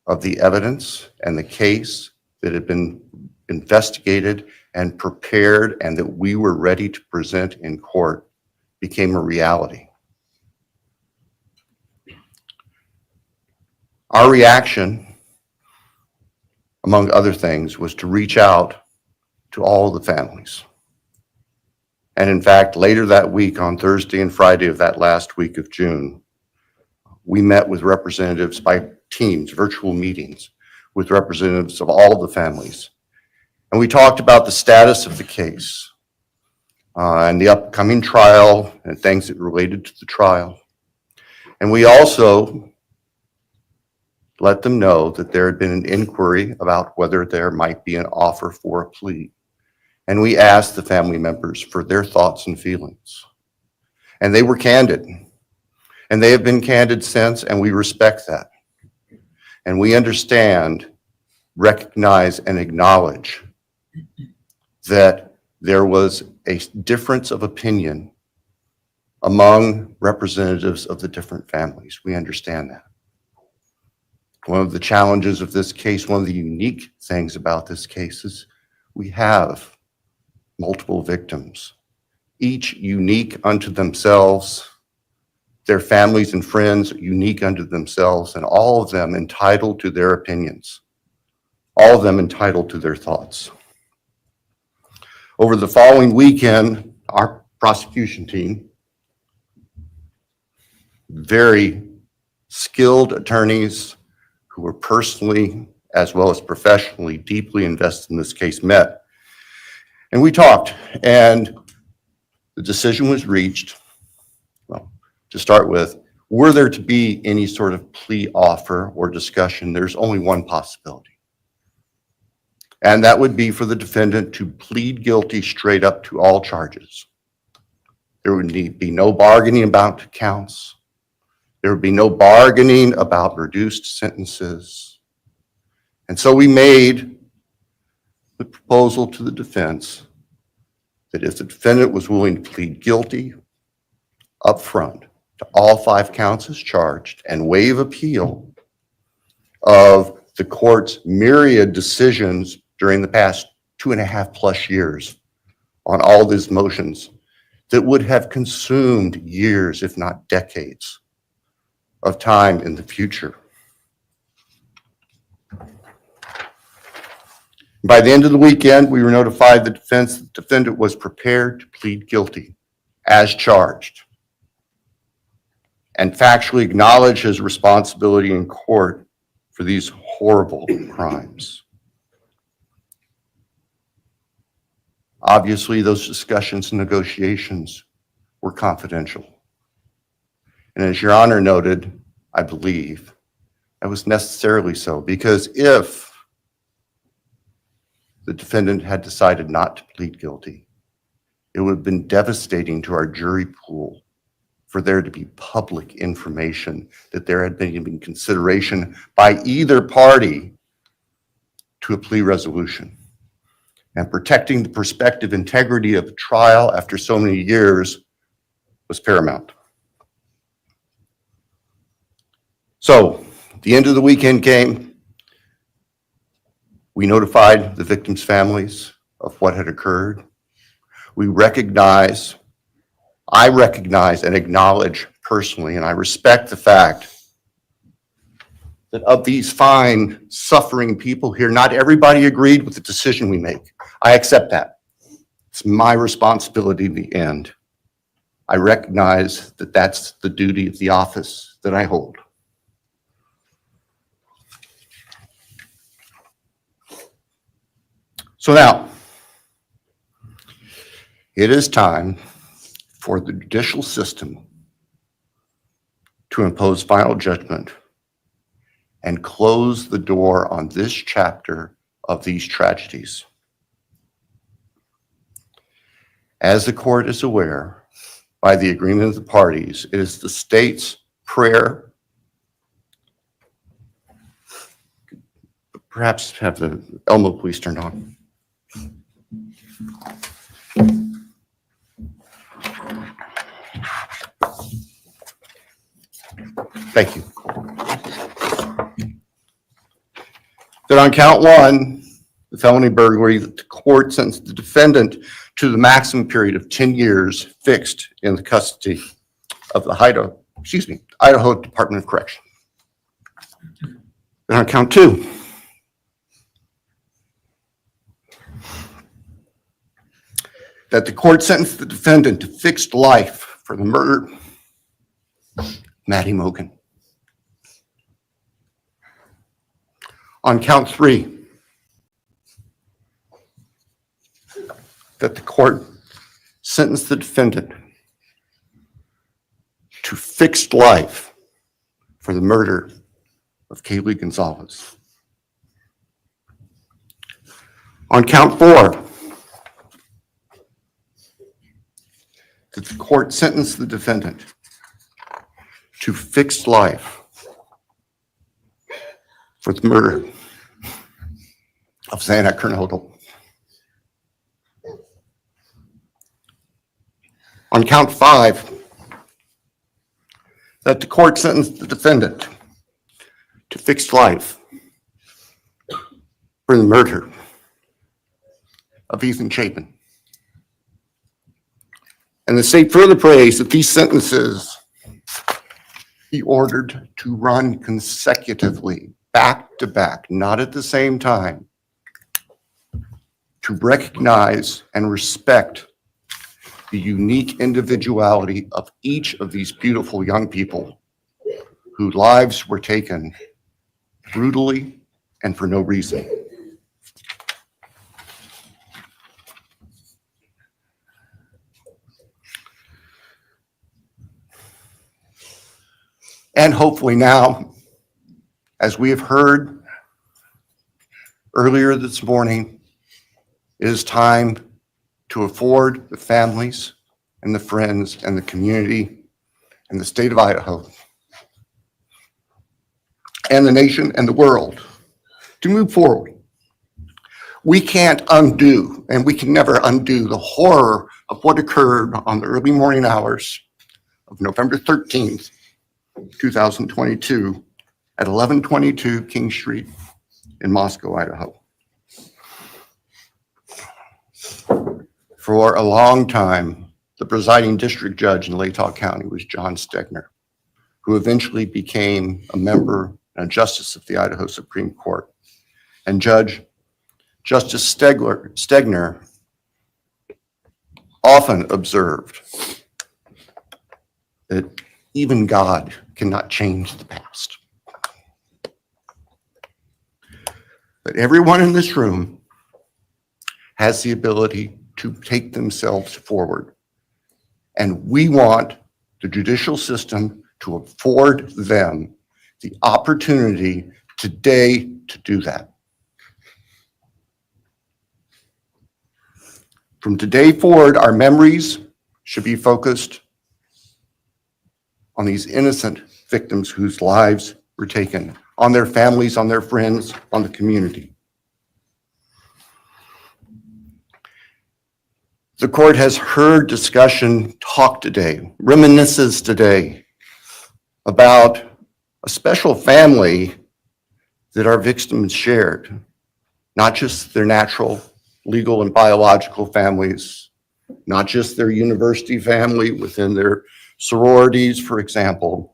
of the evidence and the case that had been investigated and prepared and that we were ready to present in court became a reality. Our reaction, among other things, was to reach out to all the families. And in fact, later that week, on Thursday and Friday of that last week of June, we met with representatives by teams, virtual meetings, with representatives of all the families. And we talked about the status of the case and the upcoming trial and things that related to the trial. And we also let them know that there had been an inquiry about whether there might be an offer for a plea. And we asked the family members for their thoughts and feelings. And they were candid. And they have been candid since, and we respect that. And we understand, recognize, and acknowledge that there was a difference of opinion among representatives of the different families. We understand that. One of the challenges of this case, one of the unique things about this case is we have multiple victims, each unique unto themselves, their families and friends unique unto themselves, and all of them entitled to their opinions, all of them entitled to their thoughts. Over the following weekend, our prosecution team, very skilled attorneys who were personally as well as professionally deeply invested in this case, met. And we talked, and the decision was reached. Well, to start with, were there to be any sort of plea offer or discussion, there's only one possibility. And that would be for the defendant to plead guilty straight up to all charges. There would be no bargaining about counts. There would be no bargaining about reduced sentences. And so we made the proposal to the defense that if the defendant was willing to plead guilty up front to all 5 counts as charged and waive appeal of the court's myriad decisions during the past 2.5+ years on all these motions that would have consumed years, if not decades, of time in the future. By the end of the weekend, we were notified the defendant was prepared to plead guilty as charged and factually acknowledge his responsibility in court for these horrible crimes. Obviously, those discussions and negotiations were confidential. And as Your Honor noted, I believe that was necessarily so, because if the defendant had decided not to plead guilty, it would have been devastating to our jury pool for there to be public information that there had been consideration by either party to a plea resolution. And protecting the prospective integrity of the trial after so many years was paramount. So, the end of the weekend came. We notified the victims' families of what had occurred. I recognize and acknowledge personally, and I respect the fact that of these fine, suffering people here, not everybody agreed with the decision we make. I accept that. It's my responsibility in the end. I recognize that that's the duty of the office that I hold. So now, it is time for the judicial system to impose final judgment and close the door on this chapter of these tragedies. As the court is aware, by the agreement of the parties, it is the state's prayer. Perhaps have the Elmo police turned on. Thank you. That on count one, the felony burglary, that the court sentenced the defendant to the maximum period of 10 years fixed in the custody of the Idaho Department of Correction. Then on count two, that the court sentenced the defendant to fixed life for the murder of Maddie Mogan. On count three, that the court sentenced the defendant to fixed life for the murder of Kiely Gonzalez. On count four, that the court sentenced the defendant to fixed life for the murder of Xana Kernodle. On count five, that the court sentenced the defendant to fixed life for the murder of Ethan Chapin. And the state further prays that these sentences be ordered to run consecutively, back to back, not at the same time, to recognize and respect the unique individuality of each of these beautiful young people whose lives were taken brutally and for no reason. And hopefully now, as we have heard earlier this morning, it is time to afford the families and the friends and the community and the state of Idaho and the nation and the world to move forward. We can't undo, and we can never undo, the horror of what occurred on the early morning hours of November 13th, 2022 at 1122 King Street in Moscow, Idaho. For a long time, the presiding district judge in Latah County was John Stegner, who eventually became a member and a justice of the Idaho Supreme Court. And Justice Stegner often observed that even God cannot change the past. But everyone in this room has the ability to take themselves forward. And we want the judicial system to afford them the opportunity today to do that. From today forward, our memories should be focused on these innocent victims whose lives were taken, on their families, on their friends, on the community. The court has heard discussion, talk today, reminiscences today about a special family that our victims shared, not just their natural, legal, and biological families, not just their university family within their sororities, for example.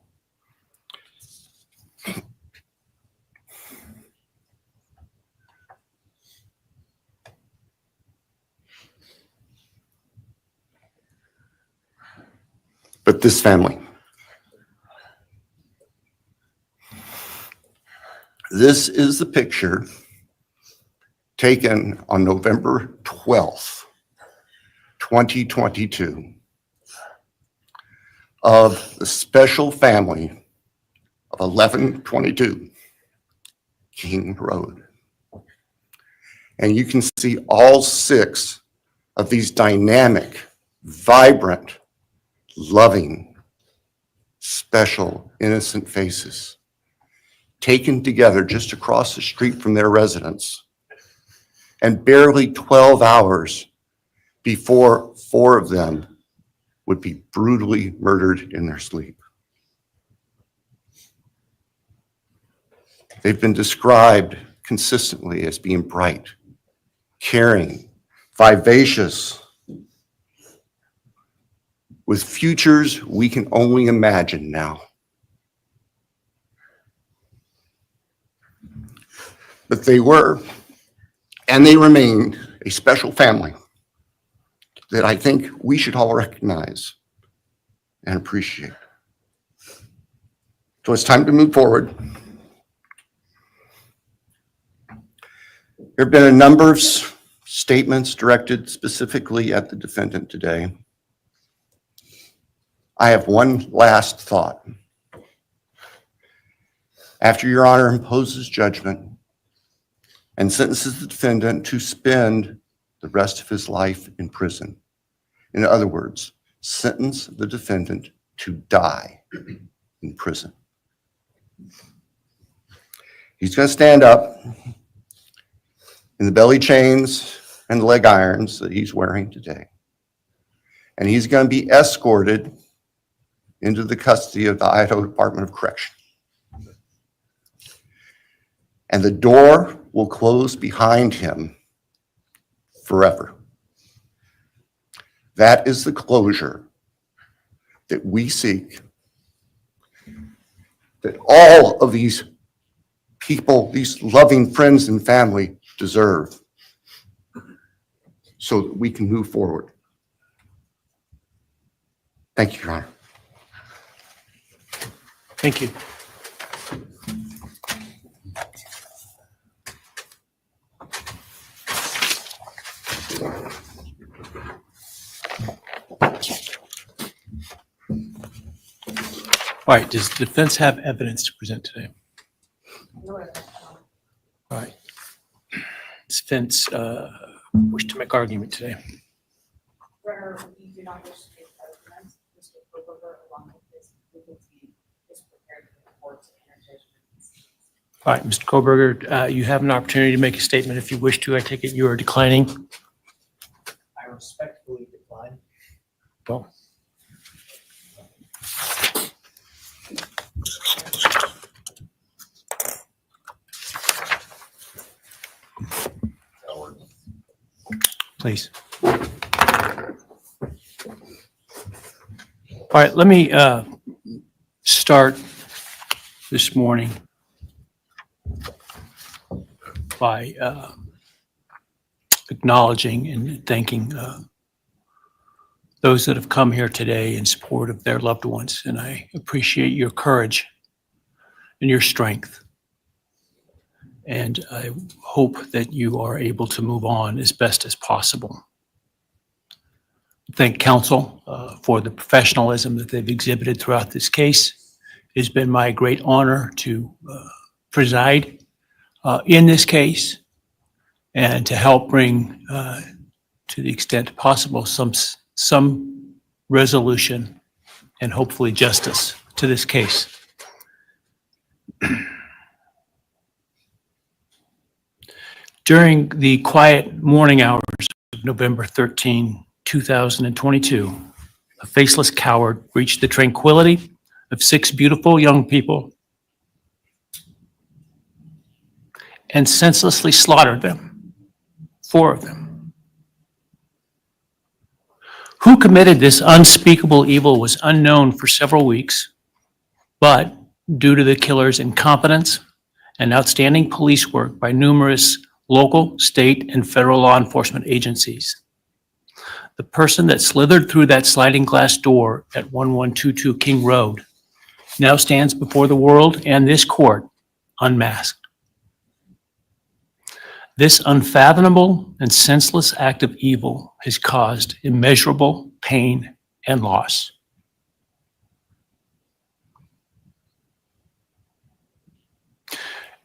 But this family. This is the picture taken on November 12th, 2022, of the special family of 1122 King Road. And you can see all 6 of these dynamic, vibrant, loving, special, innocent faces taken together just across the street from their residence, and barely 12 hours before 4 of them would be brutally murdered in their sleep. They've been described consistently as being bright, caring, vivacious, with futures we can only imagine now. But they were, and they remain, a special family that I think we should all recognize and appreciate. So it's time to move forward. There have been a number of statements directed specifically at the defendant today. I have one last thought. After Your Honor imposes judgment and sentences the defendant to spend the rest of his life in prison, in other words, sentence the defendant to die in prison, he's going to stand up in the belly chains and leg irons that he's wearing today, and he's going to be escorted into the custody of the Idaho Department of Correction. And the door will close behind him forever. That is the closure that we seek, that all of these people, these loving friends and family deserve, so that we can move forward. Thank you, Your Honor. Thank you. All right, does the defense have evidence to present today? All right. Does defense wish to make argument today? We do not wish to take arguments. Mr. Kohberger, along with his legal team, is prepared for the court to enter judgment. All right, Mr. Kohberger, you have an opportunity to make a statement if you wish to. I take it you are declining. I respectfully decline. Well, please. All right, let me start this morning by acknowledging and thanking those that have come here today in support of their loved ones. And I appreciate your courage and your strength. And I hope that you are able to move on as best as possible. thank counsel for the professionalism that they've exhibited throughout this case. It's been my great honor to preside in this case and to help bring, to the extent possible, some resolution and hopefully justice to this case. During the quiet morning hours of November 13, 2022, a faceless coward breached the tranquility of 6 beautiful young people and senselessly slaughtered them, 4 of them. Who committed this unspeakable evil was unknown for several weeks, but due to the killer's incompetence and outstanding police work by numerous local, state, and federal law enforcement agencies, the person that slithered through that sliding glass door at 1122 King Road now stands before the world and this court unmasked. This unfathomable and senseless act of evil has caused immeasurable pain and loss.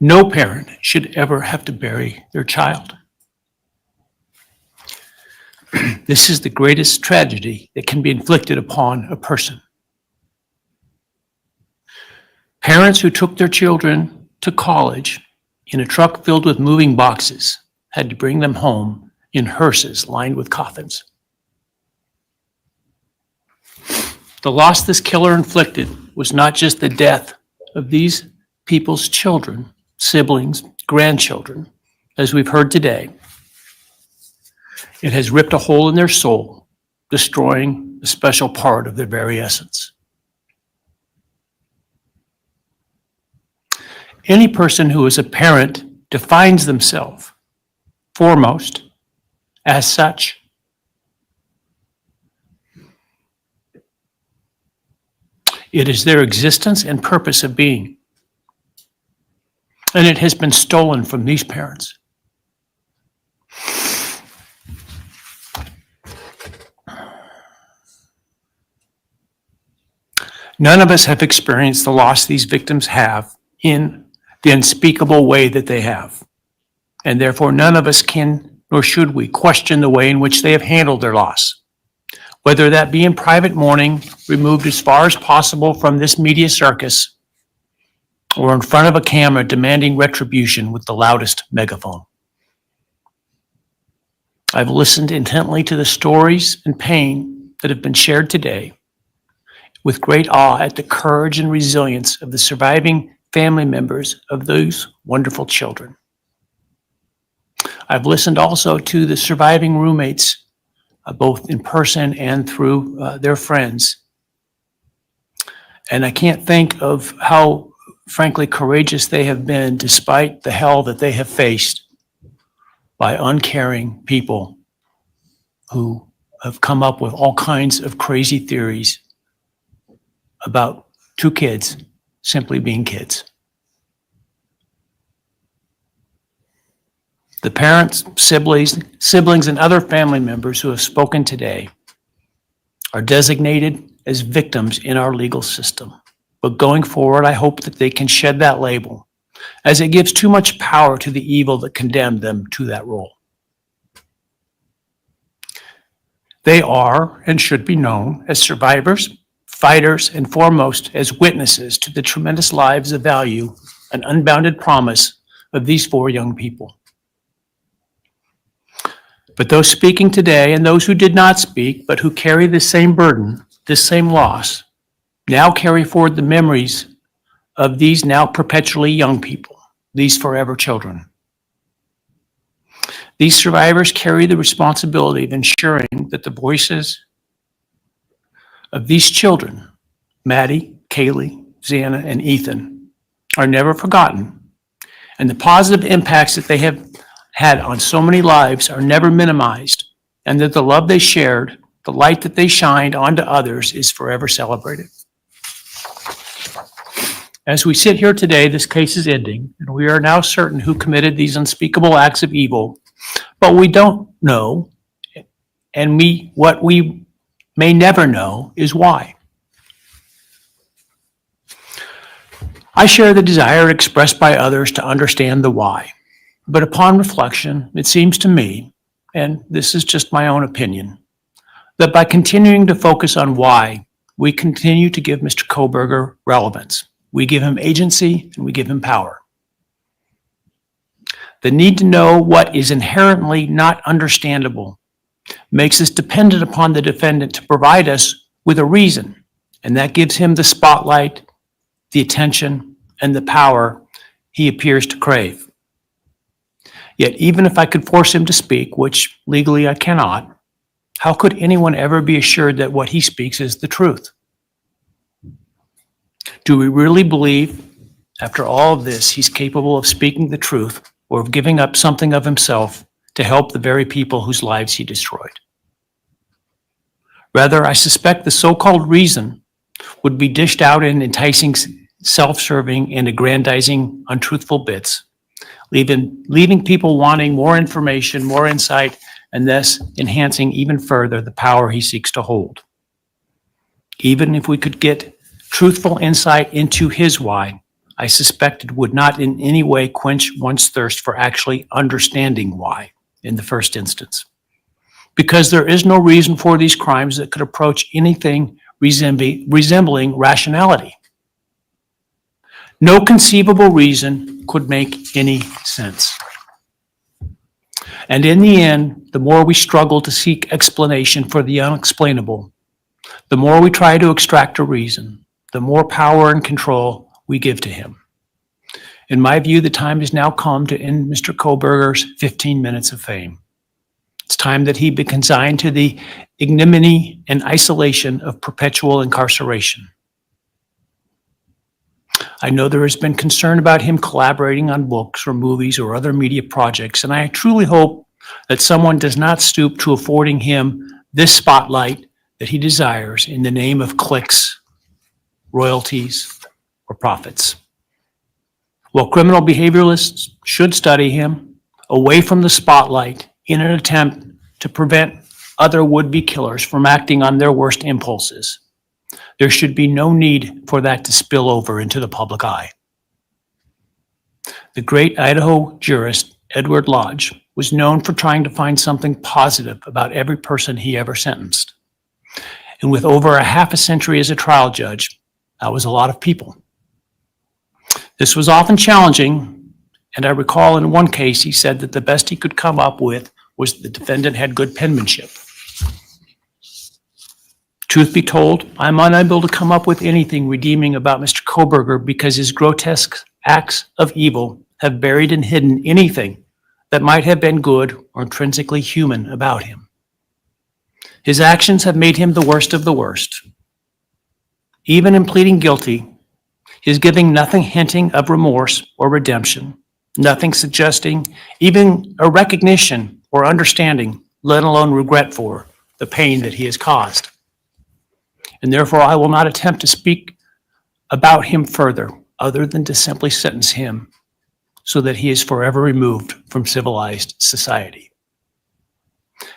No parent should ever have to bury their child. This is the greatest tragedy that can be inflicted upon a person. Parents who took their children to college in a truck filled with moving boxes had to bring them home in hearses lined with coffins. The loss this killer inflicted was not just the death of these people's children, siblings, grandchildren, as we've heard today. It has ripped a hole in their soul, destroying a special part of their very essence. Any person who is a parent defines themselves foremost as such. It is their existence and purpose of being. And it has been stolen from these parents. None of us have experienced the loss these victims have in the unspeakable way that they have. And therefore, none of us can, nor should we, question the way in which they have handled their loss. Whether that be in private mourning, removed as far as possible from this media circus, or in front of a camera demanding retribution with the loudest megaphone. I've listened intently to the stories and pain that have been shared today, with great awe at the courage and resilience of the surviving family members of those wonderful children. I've listened also to the surviving roommates, both in person and through their friends. And I can't think of how, frankly, courageous they have been despite the hell that they have faced by uncaring people who have come up with all kinds of crazy theories about 2 kids simply being kids. The parents, siblings, and other family members who have spoken today are designated as victims in our legal system. But going forward, I hope that they can shed that label, as it gives too much power to the evil that condemned them to that role. They are and should be known as survivors, fighters, and foremost as witnesses to the tremendous lives of value and unbounded promise of these 4 young people. But those speaking today and those who did not speak, but who carry the same burden, this same loss, now carry forward the memories of these now perpetually young people, these forever children. These survivors carry the responsibility of ensuring that the voices of these children, Maddie, Kiely, Xana, and Ethan, are never forgotten, and the positive impacts that they have had on so many lives are never minimized, and that the love they shared, the light that they shined onto others is forever celebrated. As we sit here today, this case is ending, and we are now certain who committed these unspeakable acts of evil, but we don't know, and what we may never know is why. I share the desire expressed by others to understand the why, but upon reflection, it seems to me, and this is just my own opinion, that by continuing to focus on why, we continue to give Mr. Kohberger relevance. We give him agency and we give him power. The need to know what is inherently not understandable makes us dependent upon the defendant to provide us with a reason, and that gives him the spotlight, the attention, and the power he appears to crave. Yet even if I could force him to speak, which legally I cannot, how could anyone ever be assured that what he speaks is the truth? Do we really believe, after all of this, he's capable of speaking the truth or of giving up something of himself to help the very people whose lives he destroyed? Rather, I suspect the so-called reason would be dished out in enticing, self-serving, and aggrandizing, untruthful bits, leaving people wanting more information, more insight, and thus enhancing even further the power he seeks to hold. Even if we could get truthful insight into his why, I suspect it would not in any way quench one's thirst for actually understanding why in the first instance. Because there is no reason for these crimes that could approach anything resembling rationality. No conceivable reason could make any sense. And in the end, the more we struggle to seek explanation for the unexplainable, the more we try to extract a reason, the more power and control we give to him. In my view, the time has now come to end Mr. Kohberger's 15 minutes of fame. It's time that he be consigned to the ignominy and isolation of perpetual incarceration. I know there has been concern about him collaborating on books or movies or other media projects, and I truly hope that someone does not stoop to affording him this spotlight that he desires in the name of clicks, royalties, or profits. While criminal behavioralists should study him away from the spotlight in an attempt to prevent other would-be killers from acting on their worst impulses, there should be no need for that to spill over into the public eye. The great Idaho jurist Edward Lodge was known for trying to find something positive about every person he ever sentenced. And with over a half a century as a trial judge, that was a lot of people. This was often challenging, and I recall in one case he said that the best he could come up with was the defendant had good penmanship. Truth be told, I'm unable to come up with anything redeeming about Mr. Kohberger because his grotesque acts of evil have buried and hidden anything that might have been good or intrinsically human about him. His actions have made him the worst of the worst. Even in pleading guilty, he is giving nothing hinting of remorse or redemption, nothing suggesting even a recognition or understanding, let alone regret for the pain that he has caused. And therefore, I will not attempt to speak about him further, other than to simply sentence him so that he is forever removed from civilized society.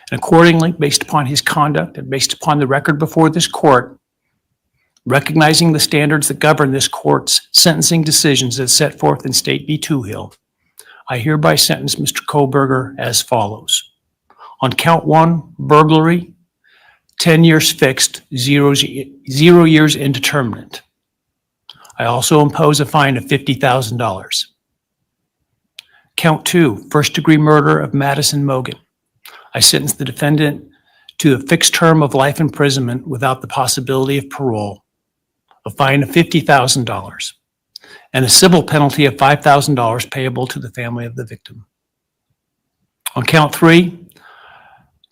And accordingly, based upon his conduct and based upon the record before this court, recognizing the standards that govern this court's sentencing decisions as set forth in State v. Toohill, I hereby sentence Mr. Kohberger as follows. On count 1, burglary, 10 years fixed, 0 years indeterminate. I also impose a fine of $50,000. Count 2, first-degree murder of Madison Mogan. I sentence the defendant to a fixed term of life imprisonment without the possibility of parole, a fine of $50,000, and a civil penalty of $5,000 payable to the family of the victim. On count 3,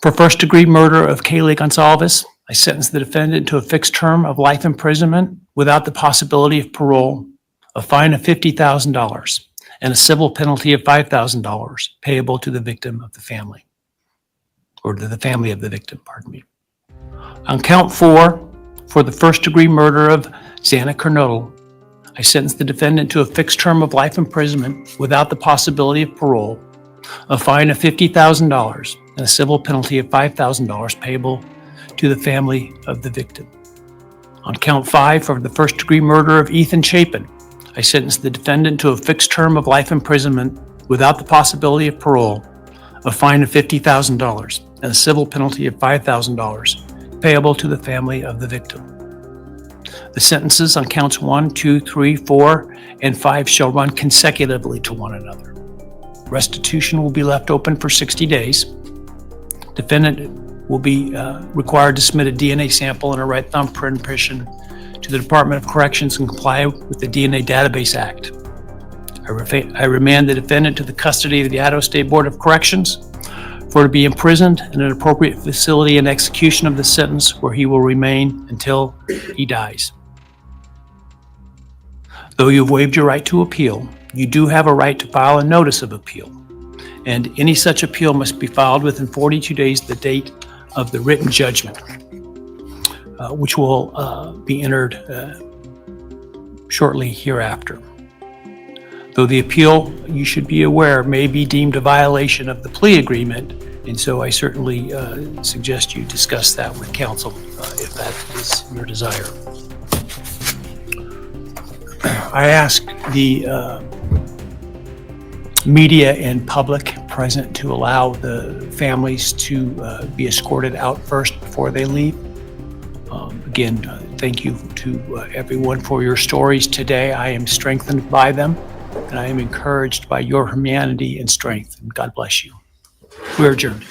for first-degree murder of Kiely Gonzalez, I sentence the defendant to a fixed term of life imprisonment without the possibility of parole, a fine of $50,000, and a civil penalty of $5,000 payable to the victim of the family, or to the family of the victim, pardon me. On count 4, for the first-degree murder of Xana Kernodle, I sentence the defendant to a fixed term of life imprisonment without the possibility of parole, a fine of $50,000, and a civil penalty of $5,000 payable to the family of the victim. On count 5 for the first-degree murder of Ethan Chapin, I sentenced the defendant to a fixed term of life imprisonment without the possibility of parole, a fine of $50,000, and a civil penalty of $5,000 payable to the family of the victim. The sentences on counts 1, 2, 3, 4, and 5 shall run consecutively to one another. Restitution will be left open for 60 days. Defendant will be required to submit a DNA sample and a right thumbprint impression to the Department of Corrections and comply with the DNA Database Act. I remand the defendant to the custody of the Idaho State Board of Corrections for to be imprisoned in an appropriate facility and execution of the sentence where he will remain until he dies. Though you have waived your right to appeal, you do have a right to file a notice of appeal, and any such appeal must be filed within 42 days of the date of the written judgment, which will be entered shortly hereafter. Though the appeal, you should be aware, may be deemed a violation of the plea agreement, and so I certainly suggest you discuss that with counsel if that is your desire. I ask the media and public present to allow the families to be escorted out first before they leave. Again, thank you to everyone for your stories today. I am strengthened by them, and I am encouraged by your humanity and strength. And God bless you. We're adjourned.